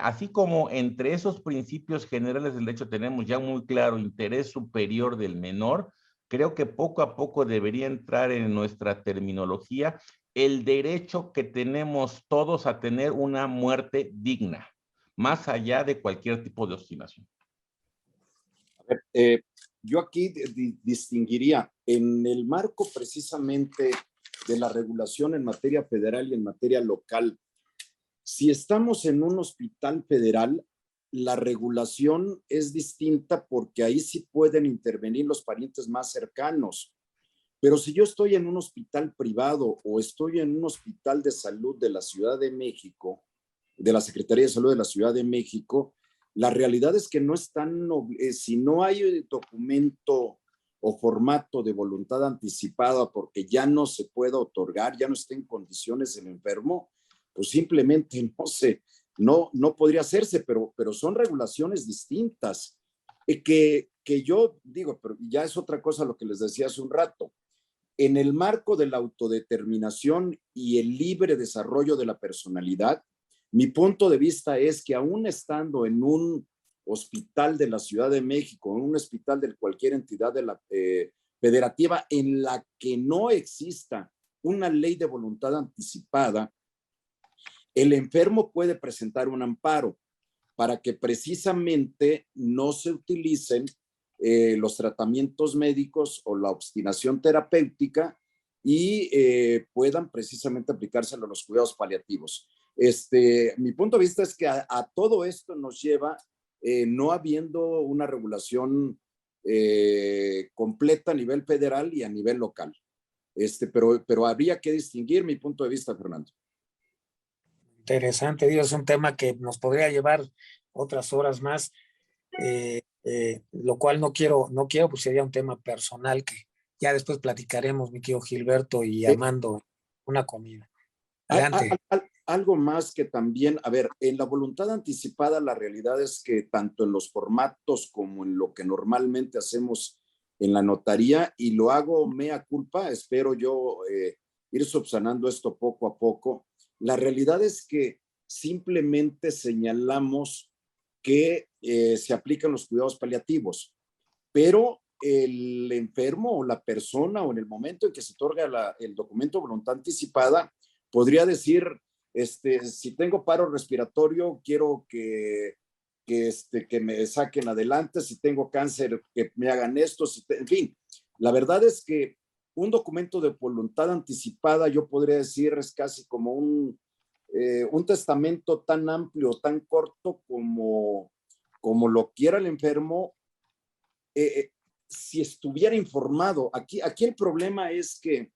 Así como entre esos principios generales del derecho tenemos ya muy claro interés superior del menor, creo que poco a poco debería entrar en nuestra terminología el derecho que tenemos todos a tener una muerte digna, más allá de cualquier tipo de obstinación.
Yo aquí distinguiría en el marco precisamente de la regulación en materia federal y en materia local. Si estamos en un hospital federal, la regulación es distinta porque ahí sí pueden intervenir los parientes más cercanos. Pero si yo estoy en un hospital privado o estoy en un hospital de salud de la Ciudad de México, de la Secretaría de Salud de la Ciudad de México, la realidad es que no están, si no hay documento o formato de voluntad anticipada porque ya no se puede otorgar, ya no está en condiciones el enfermo, pues simplemente no podría hacerse, pero son regulaciones distintas. Que yo digo, pero ya es otra cosa lo que les decía hace un rato. En el marco de la autodeterminación y el libre desarrollo de la personalidad, mi punto de vista es que aún estando en un hospital de la Ciudad de México, en un hospital de cualquier entidad de la federativa en la que no exista una ley de voluntad anticipada, el enfermo puede presentar un amparo para que precisamente no se utilicen los tratamientos médicos o la obstinación terapéutica y puedan precisamente aplicárselo a los cuidados paliativos. Mi punto de vista es que a todo esto nos lleva no habiendo una regulación completa a nivel federal y a nivel local. pero habría que distinguir mi punto de vista, Fernando.
Interesante, Dios, es un tema que nos podría llevar otras horas más, lo cual no quiero, pues sería un tema personal que ya después platicaremos, mi querido Gilberto y Amando, una comida. Adelante.
Algo más que también, a ver, en la voluntad anticipada, la realidad es que tanto en los formatos como en lo que normalmente hacemos en la notaría, y lo hago mea culpa, espero yo ir subsanando esto poco a poco. La realidad es que simplemente señalamos que se aplican los cuidados paliativos, pero el enfermo o la persona o en el momento en que se otorga el documento de voluntad anticipada, podría decir, si tengo paro respiratorio, quiero que me saquen adelante, si tengo cáncer, que me hagan esto, en fin. La verdad es que un documento de voluntad anticipada, yo podría decir, es casi como un testamento tan amplio, tan corto como lo quiera el enfermo, si estuviera informado. Aquí el problema es que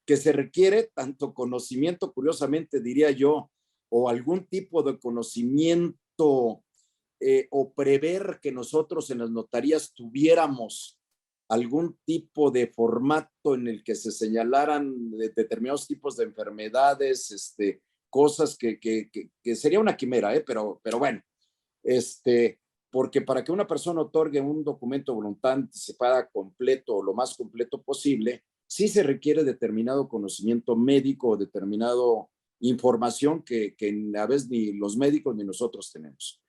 se requiere tanto conocimiento, curiosamente diría yo, o algún tipo de conocimiento o prever que nosotros en las notarías tuviéramos algún tipo de formato en el que se señalaran determinados tipos de enfermedades, cosas que sería una quimera, pero bueno, porque para que una persona otorgue un documento de voluntad anticipada completo o lo más completo posible, sí se requiere determinado conocimiento médico o determinado información que a veces ni los médicos ni nosotros tenemos.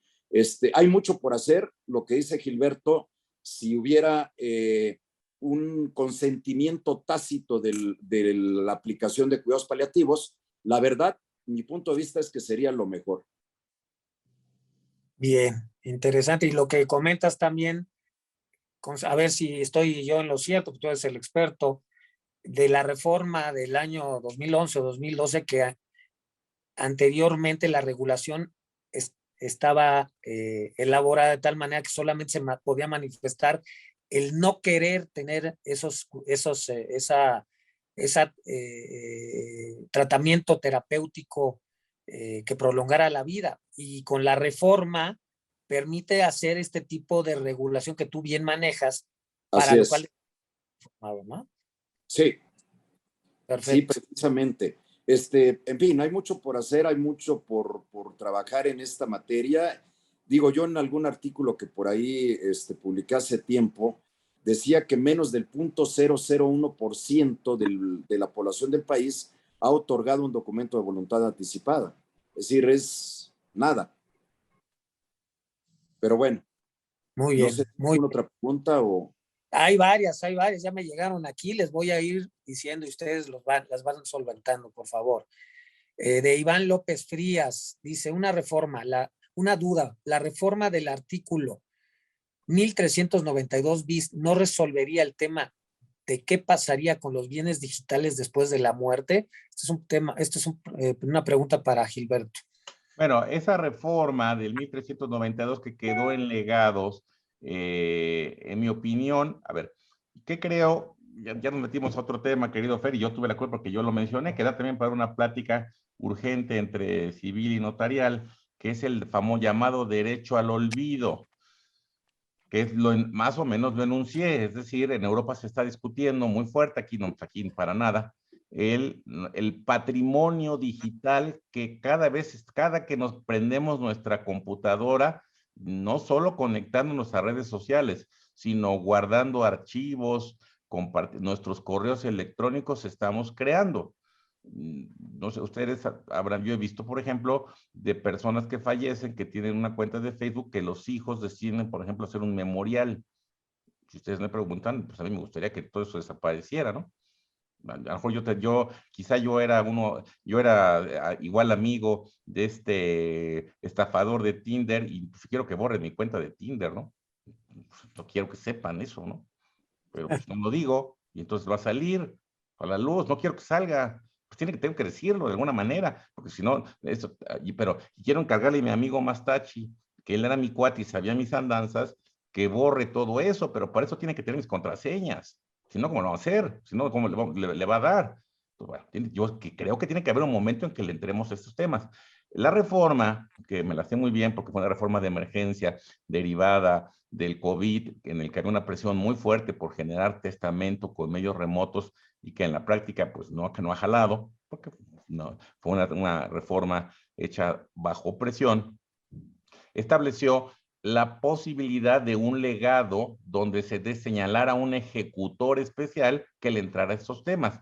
Hay mucho por hacer. Lo que dice Gilberto, si hubiera un consentimiento tácito de la aplicación de cuidados paliativos, la verdad, mi punto de vista es que sería lo mejor.
Bien, interesante. Y lo que comentas también, a ver si estoy yo en lo cierto, porque tú eres el experto, de la reforma del año 2011 o 2012, que anteriormente la regulación estaba elaborada de tal manera que solamente se podía manifestar el no querer tener tratamiento terapéutico que prolongara la vida. Y con la reforma permite hacer este tipo de regulación que tú bien manejas, para lo cual, ¿no?
Sí.
Perfecto.
Sí, precisamente. En fin, hay mucho por hacer, hay mucho por trabajar en esta materia. Digo, yo en algún artículo que por ahí publiqué hace tiempo, decía que menos del 0.001% de la población del país ha otorgado un documento de voluntad anticipada. Es decir, es nada. Pero bueno.
Muy bien.
No sé, ¿alguna otra pregunta o...?
Hay varias, ya me llegaron aquí, les voy a ir diciendo y ustedes las van solventando, por favor. De Iván López Frías, dice, una duda, la reforma del artículo 1392 bis no resolvería el tema de qué pasaría con los bienes digitales después de la muerte. Esto es una pregunta para Gilberto.
Bueno, esa reforma del 1392 que quedó en legados, en mi opinión, a ver, ¿qué creo? Ya nos metimos a otro tema, querido Fer, y yo tuve la culpa porque yo lo mencioné, que da también para una plática urgente entre civil y notarial, que es el famoso llamado derecho al olvido, que es más o menos lo enuncié. Es decir, en Europa se está discutiendo muy fuerte, aquí para nada, el patrimonio digital, que cada que nos prendemos nuestra computadora, no solo conectándonos a redes sociales, sino guardando archivos, nuestros correos electrónicos, estamos creando. No sé, ustedes habrán, yo he visto, por ejemplo, de personas que fallecen, que tienen una cuenta de Facebook, que los hijos deciden, por ejemplo, hacer un memorial. Si ustedes me preguntan, pues a mí me gustaría que todo eso desapareciera, ¿no? A lo mejor quizá yo era igual amigo de este estafador de Tinder y pues quiero que borren mi cuenta de Tinder, ¿no? No quiero que sepan eso, ¿no? Pero pues no lo digo y entonces va a salir a la luz, no quiero que salga, pues tengo que decirlo de alguna manera, porque si no, pero quiero encargarle a mi amigo Mastachi, que él era mi cuate y sabía mis andanzas, que borre todo eso, pero para eso tiene que tener mis contraseñas. Si no, ¿cómo lo va a hacer? Si no, ¿cómo le va a dar? Pues bueno, yo creo que tiene que haber un momento en que le entremos a estos temas. La reforma, que me la sé muy bien porque fue una reforma de emergencia derivada del COVID, en el que había una presión muy fuerte por generar testamento con medios remotos y que en la práctica, pues no, que no ha jalado, porque no, fue una reforma hecha bajo presión, estableció la posibilidad de un legado donde se señalara un ejecutor especial que le entrara a estos temas.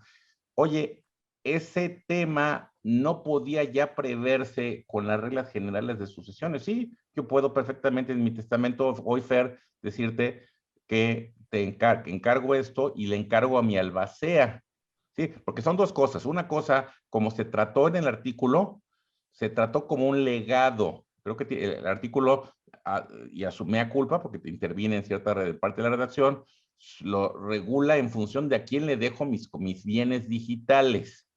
Oye, ese tema no podía ya preverse con las reglas generales de sucesiones. Sí, yo puedo perfectamente en mi testamento hoy, Fer, decirte que te encargo esto y le encargo a mi albacea. Sí, porque son dos cosas. Una cosa, como se trató en el artículo, se trató como un legado. Creo que el artículo, y asume a culpa, porque te interviene en cierta parte de la redacción, lo regula en función de a quién le dejo mis bienes digitales.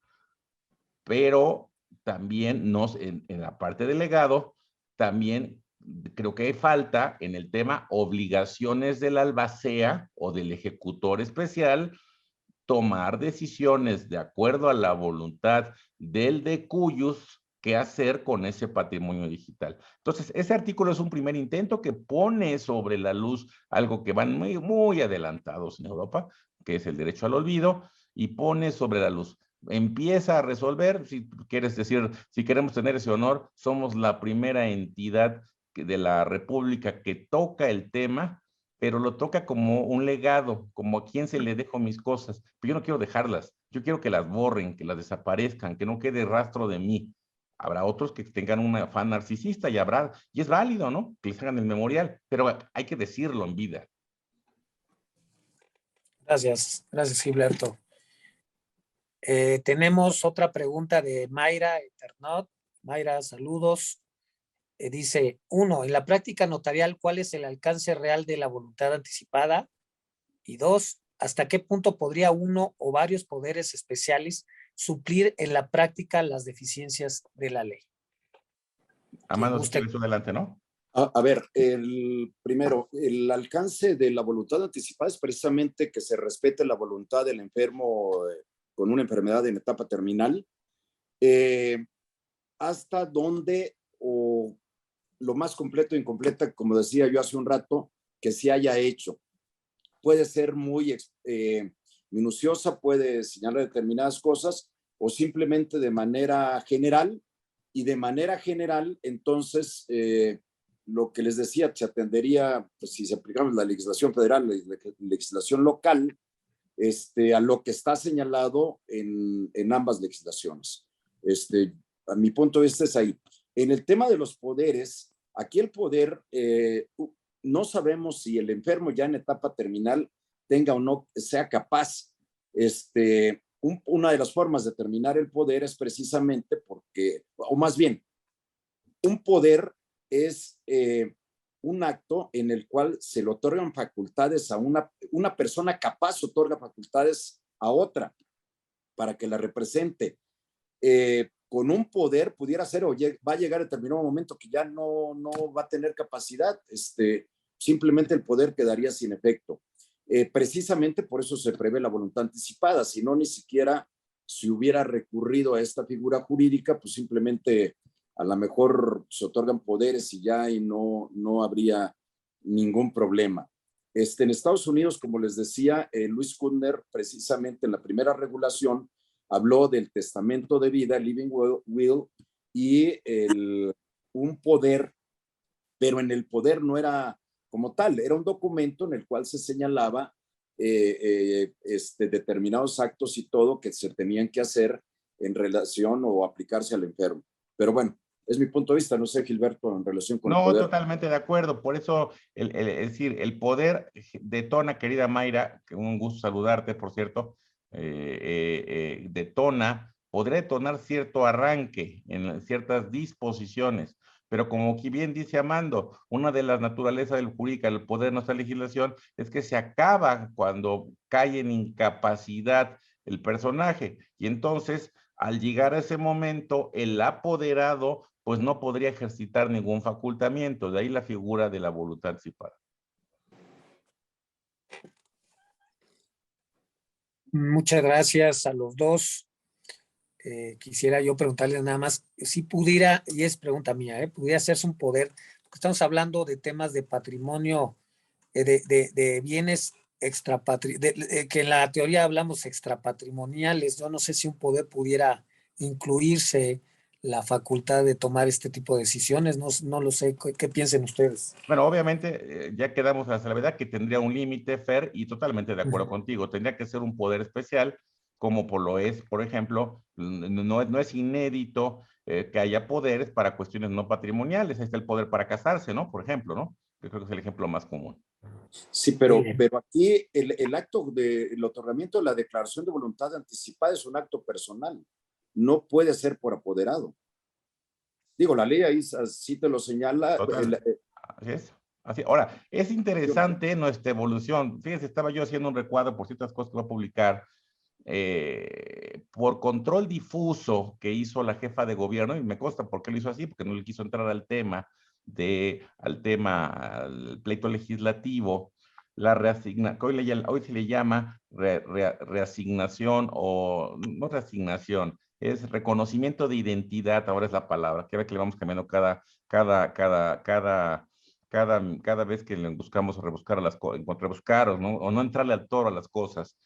Pero también en la parte del legado, también creo que hay falta en el tema obligaciones del albacea o del ejecutor especial tomar decisiones de acuerdo a la voluntad del decuyus qué hacer con ese patrimonio digital. Entonces, ese artículo es un primer intento que pone sobre la luz algo que van muy, muy adelantados en Europa, que es el derecho al olvido, y pone sobre la luz. Empieza a resolver, si quieres decir, si queremos tener ese honor, somos la primera entidad de la República que toca el tema, pero lo toca como un legado, como a quién se le dejo mis cosas. Pero yo no quiero dejarlas, yo quiero que las borren, que las desaparezcan, que no quede rastro de mí. Habrá otros que tengan un afán narcisista y es válido, ¿no? Que les hagan el memorial, pero hay que decirlo en vida.
Gracias, gracias, Gilberto. Tenemos otra pregunta de Mayra Eternot. Mayra, saludos. Dice, 1, en la práctica notarial, ¿cuál es el alcance real de la voluntad anticipada? Y 2, ¿hasta qué punto podría uno o varios poderes especiales suplir en la práctica las deficiencias de la ley?
Amado, si quieres adelante, ¿no?
A ver, primero, el alcance de la voluntad anticipada es precisamente que se respete la voluntad del enfermo con una enfermedad en etapa terminal, hasta donde, o lo más completo e incompleta, como decía yo hace un rato, que se haya hecho. Puede ser muy minuciosa, puede señalar determinadas cosas, o simplemente de manera general, y de manera general, entonces, lo que les decía, se atendería, pues, si se aplicamos la legislación federal, la legislación local, a lo que está señalado en ambas legislaciones. A mi punto de vista es ahí. En el tema de los poderes, aquí el poder, no sabemos si el enfermo ya en etapa terminal tenga o no, sea capaz. Una de las formas de determinar el poder es precisamente porque, o más bien, un poder es un acto en el cual se le otorgan facultades a una persona capaz, otorga facultades a otra para que la represente. Con un poder pudiera ser, o va a llegar a determinado momento que ya no va a tener capacidad, simplemente el poder quedaría sin efecto. Precisamente por eso se prevé la voluntad anticipada, si no, ni siquiera si hubiera recurrido a esta figura jurídica, pues simplemente a lo mejor se otorgan poderes y ya, y no habría ningún problema. En Estados Unidos, como les decía, Luis Kudner, precisamente en la primera regulación, habló del testamento de vida, living will, y un poder, pero en el poder no era como tal, era un documento en el cual se señalaba determinados actos y todo que se tenían que hacer en relación o aplicarse al enfermo. Pero bueno, es mi punto de vista, no sé, Gilberto, en relación con el poder.
No, totalmente de acuerdo. Por eso, es decir, el poder detona, querida Mayra, que un gusto saludarte, por cierto, podría detonar cierto arranque en ciertas disposiciones, pero como aquí bien dice Amando, una de las naturalezas del jurídica, el poder de nuestra legislación, es que se acaba cuando cae en incapacidad el personaje, y entonces, al llegar a ese momento, el apoderado pues no podría ejercitar ningún facultamiento, de ahí la figura de la voluntad anticipada.
Muchas gracias a los dos. Quisiera yo preguntarles nada más si pudiera, y es pregunta mía, pudiera hacerse un poder, porque estamos hablando de temas de patrimonio, de bienes que en la teoría hablamos extrapatrimoniales. Yo no sé si un poder pudiera incluirse la facultad de tomar este tipo de decisiones, no lo sé, ¿qué piensen ustedes?
Bueno, obviamente ya quedamos a la salvedad que tendría un límite, Fer, y totalmente de acuerdo contigo. Tendría que ser un poder especial, como por lo es, por ejemplo, no es inédito que haya poderes para cuestiones no patrimoniales. Ahí está el poder para casarse, ¿no? Por ejemplo, ¿no? Yo creo que es el ejemplo más común.
Sí, pero aquí el acto del otorgamiento de la declaración de voluntad anticipada es un acto personal. No puede ser por apoderado. Digo, la ley ahí así te lo señala.
Así es. Así. Ahora, es interesante nuestra evolución. Fíjense, estaba yo haciendo un recuadro por ciertas cosas que voy a publicar. Por control difuso que hizo la jefa de gobierno, y me consta por qué lo hizo así, porque no le quiso entrar al al pleito legislativo, hoy se le llama reasignación, o no reasignación, es reconocimiento de identidad, ahora es la palabra, que le vamos cambiando cada vez que le buscamos rebuscar a las cosas, rebuscar o no entrarle al toro a las cosas.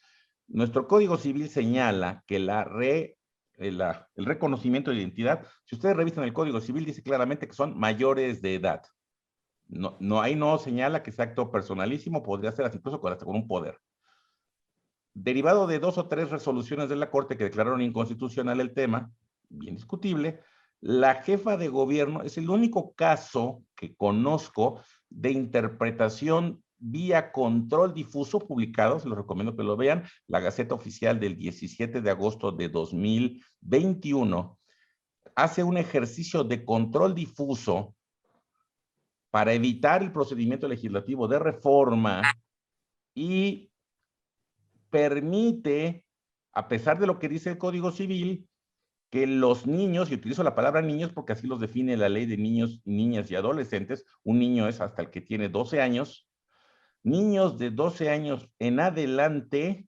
Nuestro Código Civil señala que el reconocimiento de identidad, si ustedes revisan el Código Civil, dice claramente que son mayores de edad. Ahí no señala que sea acto personalísimo, podría ser incluso hasta con un poder. Derivado de 2 o 3 resoluciones de la Corte que declararon inconstitucional el tema, bien discutible, la jefa de gobierno es el único caso que conozco de interpretación vía control difuso publicado, se los recomiendo que lo vean, la Gaceta Oficial del 17 de agosto de 2021, hace un ejercicio de control difuso para evitar el procedimiento legislativo de reforma y permite, a pesar de lo que dice el Código Civil, que los niños, y utilizo la palabra niños porque así los define la ley de niños, niñas y adolescentes, un niño es hasta el que tiene 12 años, niños de 12 años en adelante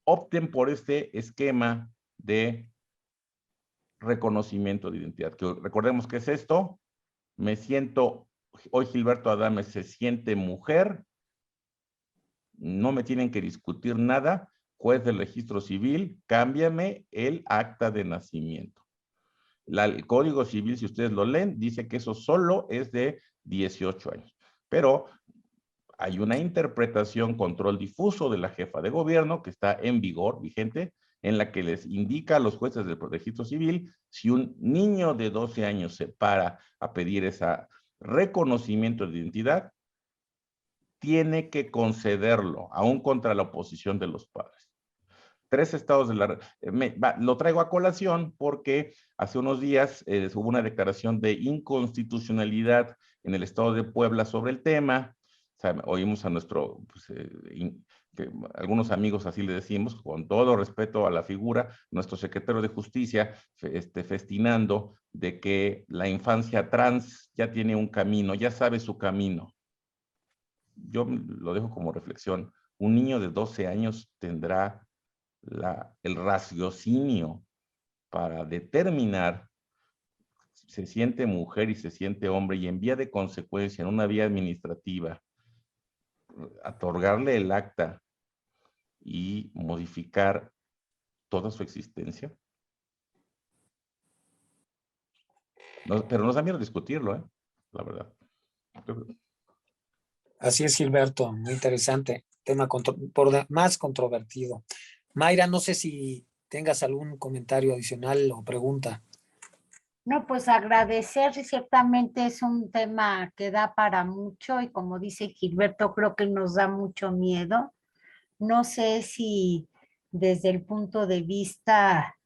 opten por este esquema de reconocimiento de identidad. Que recordemos que es esto, hoy Gilberto Adame se siente mujer, no me tienen que discutir nada, juez del registro civil, cámbiame el acta de nacimiento. El Código Civil, si ustedes lo leen, dice que eso solo es de 18 años. Pero hay una interpretación, control difuso de la jefa de gobierno que está en vigor, vigente, en la que les indica a los jueces del registro civil si un niño de 12 años se para a pedir ese reconocimiento de identidad, tiene que concederlo, aún contra la oposición de los padres. 3 estados de lo traigo a colación porque hace unos días hubo una declaración de inconstitucionalidad en el estado de Puebla sobre el tema. O sea, oímos a algunos amigos así le decimos, con todo respeto a la figura, nuestro secretario de Justicia, festinando de que la infancia trans ya tiene un camino, ya sabe su camino. Yo lo dejo como reflexión. Un niño de 12 años tendrá el raciocinio para determinar si se siente mujer y se siente hombre, y en vía de consecuencia, en una vía administrativa, otorgarle el acta y modificar toda su existencia. Pero nos da miedo discutirlo, la verdad.
Así es, Gilberto, muy interesante, tema más controvertido. Mayra, no sé si tengas algún comentario adicional o pregunta.
No, pues agradecer, ciertamente es un tema que da para mucho y como dice Gilberto, creo que nos da mucho miedo. No sé si desde el punto de vista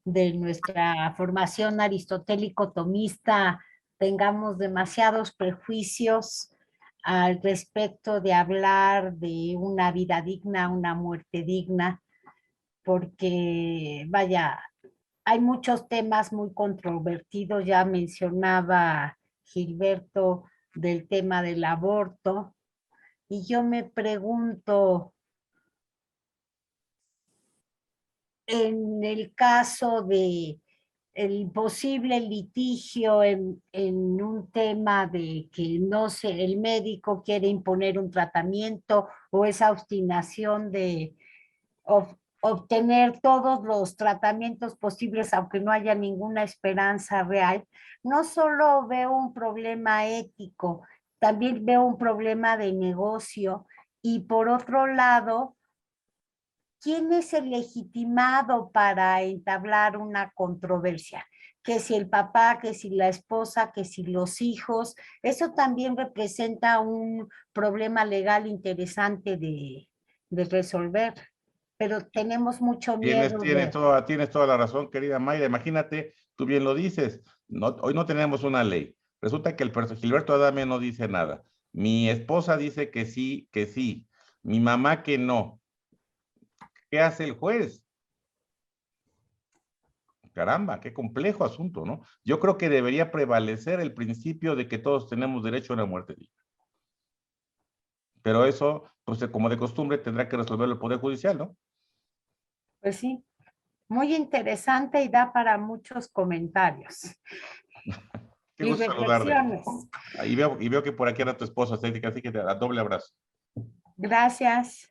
de nuestra formación aristotélico-tomista tengamos demasiados prejuicios al respecto de hablar de una vida digna, una muerte digna, porque vaya, hay muchos temas muy controvertidos, ya mencionaba Gilberto del tema del aborto, y yo me pregunto, en el caso de el posible litigio en un tema de que no sé, el médico quiere imponer un tratamiento o esa obstinación de obtener todos los tratamientos posibles, aunque no haya ninguna esperanza real, no solo veo un problema ético, también veo un problema de negocio. Y por otro lado, ¿quién es el legitimado para entablar una controversia? Que si el papá, que si la esposa, que si los hijos, eso también representa un problema legal interesante de resolver, pero tenemos mucho miedo de...
Tienes toda la razón, querida Mayra. Imagínate, tú bien lo dices, hoy no tenemos una ley. Resulta que Gilberto Adame no dice nada. Mi esposa dice que sí, que sí. Mi mamá que no. ¿Qué hace el juez? Caramba, qué complejo asunto, ¿no? Yo creo que debería prevalecer el principio de que todos tenemos derecho a una muerte digna. Pero eso, pues como de costumbre, tendrá que resolverlo el Poder Judicial, ¿no?
Pues sí, muy interesante y da para muchos comentarios
Qué
y
gusto saludarte.
reflexiones.
Y veo que por aquí era tu esposa, así que te da doble abrazo.
Gracias.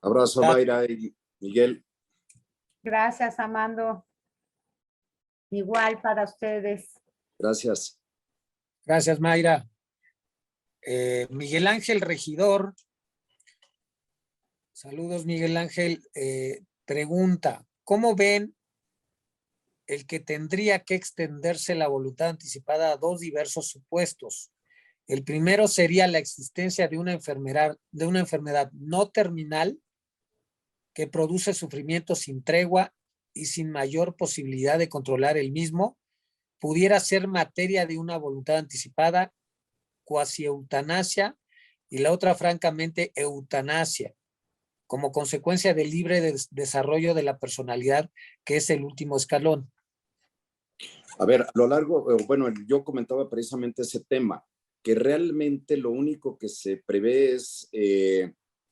Abrazo, Mayra y Miguel.
Gracias, Amando. Igual para ustedes.
Gracias.
Gracias, Mayra. Miguel Ángel Regidor. Saludos, Miguel Ángel. Pregunta, ¿cómo ven el que tendría que extenderse la voluntad anticipada a dos diversos supuestos? El primero sería la existencia de una enfermedad no terminal que produce sufrimiento sin tregua y sin mayor posibilidad de controlar el mismo, pudiera ser materia de una voluntad anticipada, cuasi eutanasia, y la otra, francamente, eutanasia, como consecuencia del libre desarrollo de la personalidad, que es el último escalón.
A ver, a lo largo, bueno, yo comentaba precisamente ese tema, que realmente lo único que se prevé es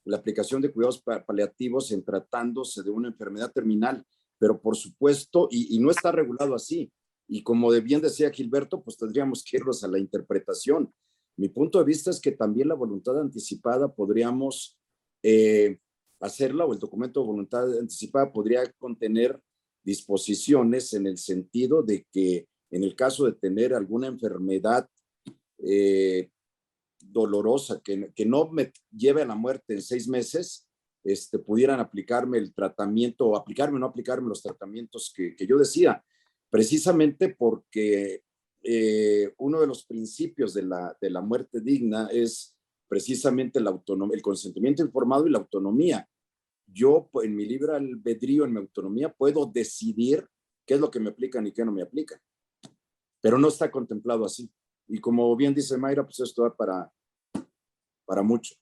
la aplicación de cuidados paliativos en tratándose de una enfermedad terminal, pero por supuesto, y no está regulado así. Y como bien decía Gilberto, pues tendríamos que irnos a la interpretación. Mi punto de vista es que también la voluntad anticipada podríamos hacerla, o el documento de voluntad anticipada podría contener disposiciones en el sentido de que en el caso de tener alguna enfermedad dolorosa que no me lleve a la muerte en 6 meses, pudieran aplicarme el tratamiento o aplicarme o no aplicarme los tratamientos que yo decía, precisamente porque uno de los principios de la muerte digna es precisamente la autonomía, el consentimiento informado y la autonomía. Yo en mi libre albedrío, en mi autonomía, puedo decidir qué es lo que me aplican y qué no me aplican, pero no está contemplado así. Y como bien dice Mayra, pues esto va para mucho.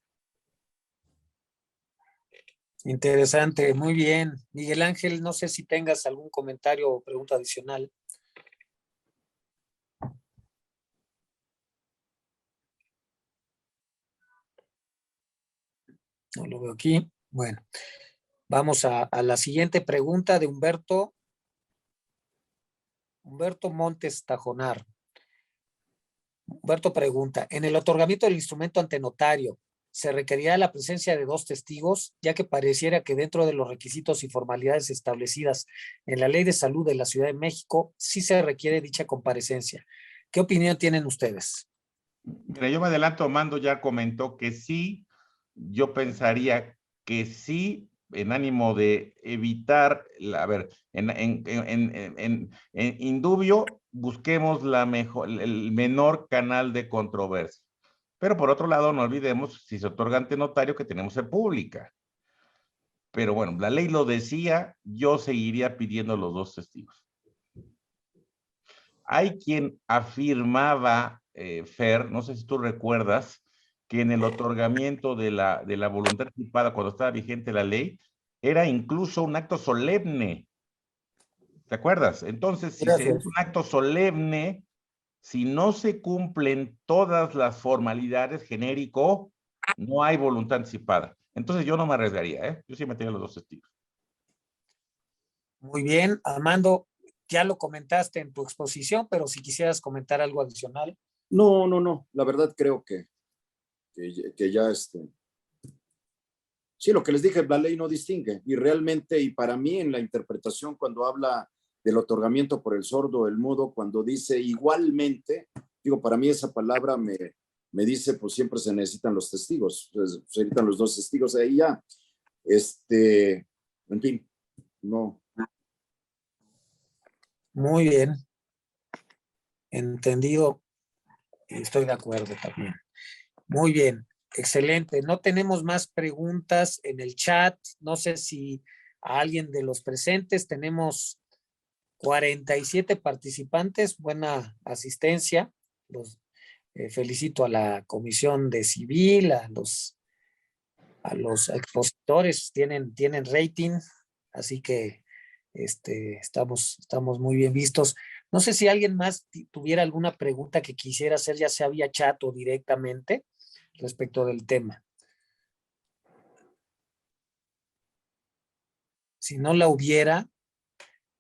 Interesante, muy bien. Miguel Ángel, no sé si tengas algún comentario o pregunta adicional. No lo veo aquí. Bueno, vamos a la siguiente pregunta de Humberto Montes Tajonar. Humberto pregunta, en el otorgamiento del instrumento ante notario, ¿se requerirá la presencia de 2 testigos, ya que pareciera que dentro de los requisitos y formalidades establecidas en la Ley de Salud de la Ciudad de México sí se requiere dicha comparecencia? ¿Qué opinión tienen ustedes?
Mira, yo me adelanto, Mando ya comentó que sí, yo pensaría que sí, en ánimo de evitar, a ver, en indubio, busquemos el menor canal de controversia. Pero por otro lado, no olvidemos, si se otorga ante notario, que tenemos en pública. Pero bueno, la ley lo decía, yo seguiría pidiendo los 2 testigos. Hay quien afirmaba, Fer, no sé si tú recuerdas, que en el otorgamiento de la voluntad anticipada, cuando estaba vigente la ley, era incluso un acto solemne. ¿Te acuerdas? Entonces, si se es un acto solemne, si no se cumplen todas las formalidades genérico, no hay voluntad anticipada. Entonces yo no me arriesgaría, ¿eh? Yo sí metería los 2 testigos.
Muy bien, Armando, ya lo comentaste en tu exposición, pero si quisieras comentar algo adicional.
No. La verdad creo que ya sí, lo que les dije, la ley no distingue. Y realmente, y para mí en la interpretación, cuando habla del otorgamiento por el sordo, el mudo, cuando dice igualmente, digo, para mí esa palabra me dice, pues siempre se necesitan los testigos, pues, se necesitan los dos testigos, ahí ya. En fin, no.
Muy bien, entendido, estoy de acuerdo también. Muy bien, excelente. No tenemos más preguntas en el chat. No sé si a alguien de los presentes, tenemos 47 participantes, buena asistencia. Los felicito a la Comisión de Civil, a los expositores, tienen rating, así que estamos muy bien vistos. No sé si alguien más tuviera alguna pregunta que quisiera hacer, ya sea vía chat o directamente, respecto del tema. Si no la hubiera,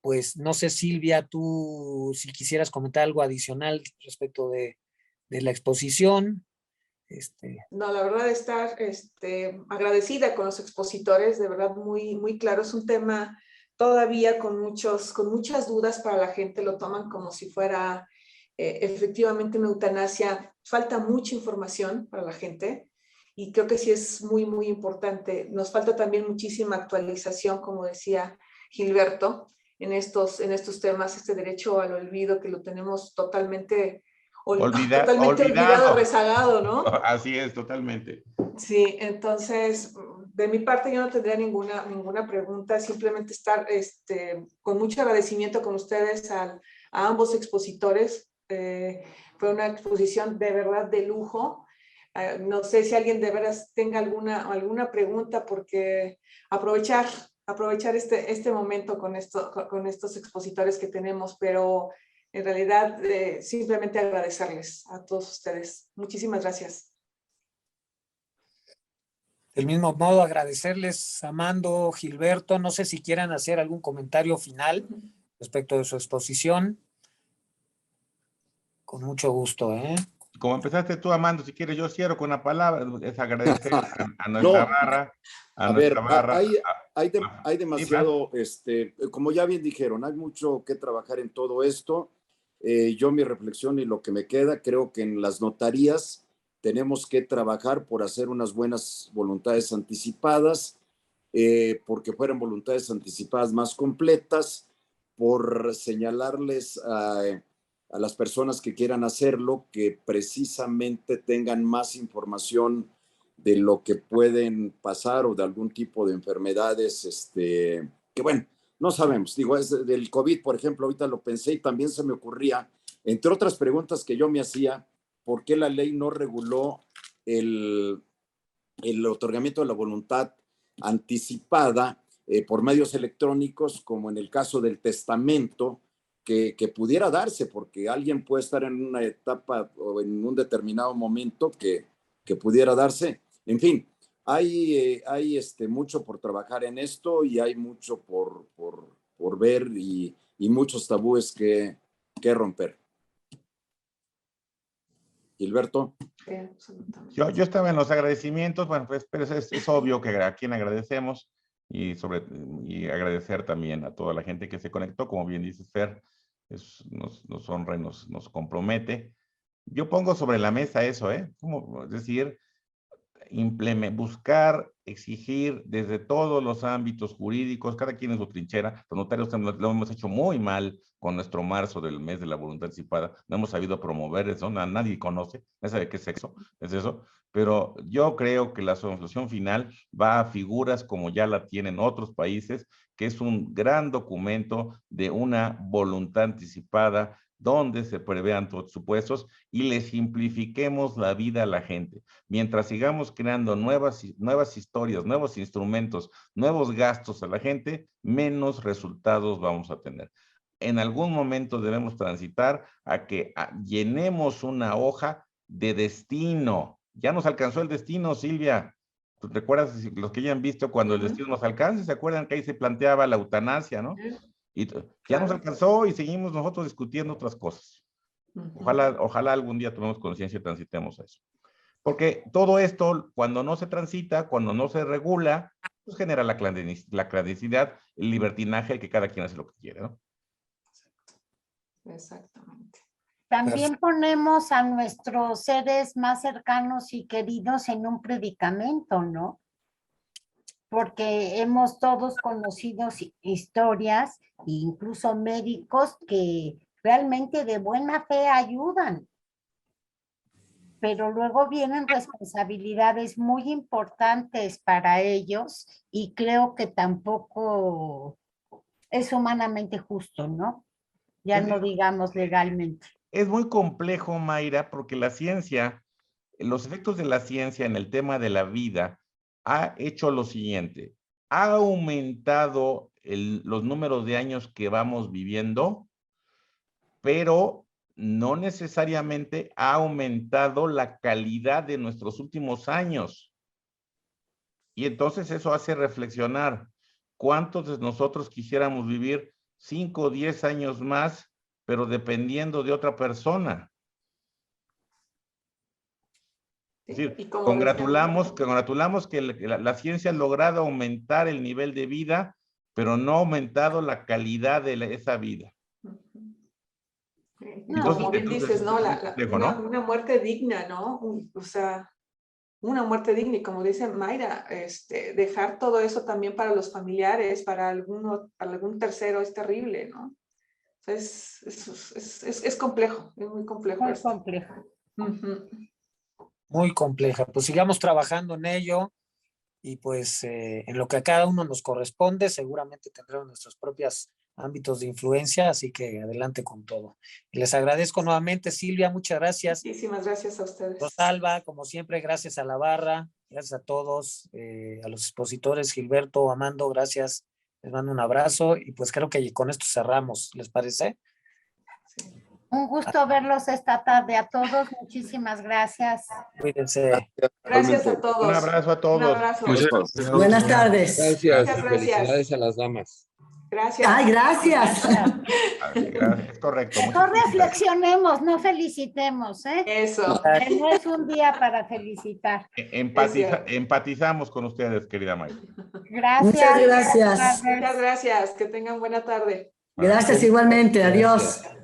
pues no sé, Silvia, tú si quisieras comentar algo adicional respecto de la exposición.
No, la verdad estar agradecida con los expositores, de verdad muy claro. Es un tema todavía con muchas dudas para la gente, lo toman como si fuera efectivamente una eutanasia. Falta mucha información para la gente y creo que sí es muy importante. Nos falta también muchísima actualización, como decía Gilberto, en estos temas, este derecho al olvido que lo tenemos totalmente olvidado, rezagado, ¿no?
Así es, totalmente.
Sí, entonces, de mi parte yo no tendría ninguna pregunta, simplemente estar con mucho agradecimiento con ustedes a ambos expositores. Fue una exposición de verdad de lujo. No sé si alguien de veras tenga alguna pregunta, porque aprovechar este momento con estos expositores que tenemos, pero en realidad simplemente agradecerles a todos ustedes. Muchísimas gracias.
Del mismo modo, agradecerles, Armando, Gilberto, no sé si quieran hacer algún comentario final respecto de su exposición. Con mucho gusto, ¿eh?
Como empezaste tú, Armando, si quieres, yo cierro con una palabra, es agradecer a nuestra barra.
Hay demasiado, como ya bien dijeron, hay mucho que trabajar en todo esto. Yo mi reflexión y lo que me queda, creo que en las notarías tenemos que trabajar por hacer unas buenas voluntades anticipadas, porque fueran voluntades anticipadas más completas, por señalarles a las personas que quieran hacerlo, que precisamente tengan más información de lo que pueden pasar o de algún tipo de enfermedades, que bueno, no sabemos. Digo, es del COVID, por ejemplo, ahorita lo pensé y también se me ocurría, entre otras preguntas que yo me hacía, ¿por qué la ley no reguló el otorgamiento de la voluntad anticipada por medios electrónicos, como en el caso del testamento, que pudiera darse, porque alguien puede estar en una etapa o en un determinado momento que pudiera darse? En fin, hay mucho por trabajar en esto y hay mucho por ver y muchos tabúes que romper. Gilberto.
Yo estaba en los agradecimientos, bueno, pues pero es obvio que a quien agradecemos y agradecer también a toda la gente que se conectó, como bien dices, Fer, nos honra y nos compromete. Yo pongo sobre la mesa eso, es decir, buscar, exigir desde todos los ámbitos jurídicos, cada quien en su trinchera. Los notarios lo hemos hecho muy mal con nuestro marzo del mes de la voluntad anticipada. No hemos sabido promover eso, nadie conoce, no sabe qué sexo es eso, pero yo creo que la solución final va a figuras como ya la tienen otros países, que es un gran documento de una voluntad anticipada donde se prevean todos supuestos y le simplifiquemos la vida a la gente. Mientras sigamos creando nuevas historias, nuevos instrumentos, nuevos gastos a la gente, menos resultados vamos a tener. En algún momento debemos transitar a que llenemos una hoja de destino. Ya nos alcanzó el destino, Silvia. ¿Recuerdas los que ya han visto cuando el destino nos alcanza? ¿Se acuerdan que ahí se planteaba la eutanasia, no? Y ya nos alcanzó y seguimos nosotros discutiendo otras cosas. Ojalá algún día tomemos conciencia y transitemos eso. Porque todo esto, cuando no se transita, cuando no se regula, pues genera la clandestinidad, el libertinaje, que cada quien hace lo que quiere, ¿no?
Exactamente.
También ponemos a nuestros seres más cercanos y queridos en un predicamento, ¿no? Porque hemos todos conocido historias, incluso médicos, que realmente de buena fe ayudan. Pero luego vienen responsabilidades muy importantes para ellos y creo que tampoco es humanamente justo, ¿no? Ya no digamos legalmente.
Es muy complejo, Mayra, porque la ciencia, los efectos de la ciencia en el tema de la vida ha hecho lo siguiente: ha aumentado los números de años que vamos viviendo, pero no necesariamente ha aumentado la calidad de nuestros últimos años. Y entonces eso hace reflexionar, ¿cuántos de nosotros quisiéramos vivir 5 o 10 años más, pero dependiendo de otra persona? Es decir, congratulamos que la ciencia ha logrado aumentar el nivel de vida, pero no ha aumentado la calidad de esa vida.
Como bien dices, ¿no? Una muerte digna, ¿no? O sea, una muerte digna, y como dice Mayra, dejar todo eso también para los familiares, para algún tercero, es terrible, ¿no? Es complejo, es muy complejo.
Muy complejo.
Muy compleja. Pues sigamos trabajando en ello y pues en lo que a cada uno nos corresponde, seguramente tendremos nuestros propios ámbitos de influencia, así que adelante con todo. Y les agradezco nuevamente, Silvia, muchas gracias.
Muchísimas gracias a ustedes.
Rosalba, como siempre, gracias a la barra, gracias a todos, a los expositores, Gilberto, Amando, gracias. Les mando un abrazo y pues creo que con esto cerramos, ¿les parece?
Sí.
Un gusto verlos esta tarde a todos. Muchísimas gracias.
Cuídense.
Gracias a todos.
Un abrazo a todos.
Un abrazo.
Buenas tardes.
Gracias.
Muchas
Felicidades a las damas.
Gracias.
Ay, gracias.
Es correcto.
No reflexionemos, no felicitemos, ¿eh?
Eso.
Que no es un día para felicitar.
Empatizamos con ustedes, querida Mayra.
Gracias.
Muchas gracias.
Muchas gracias. Que tengan buena tarde.
Gracias igualmente. Adiós.
Gracias.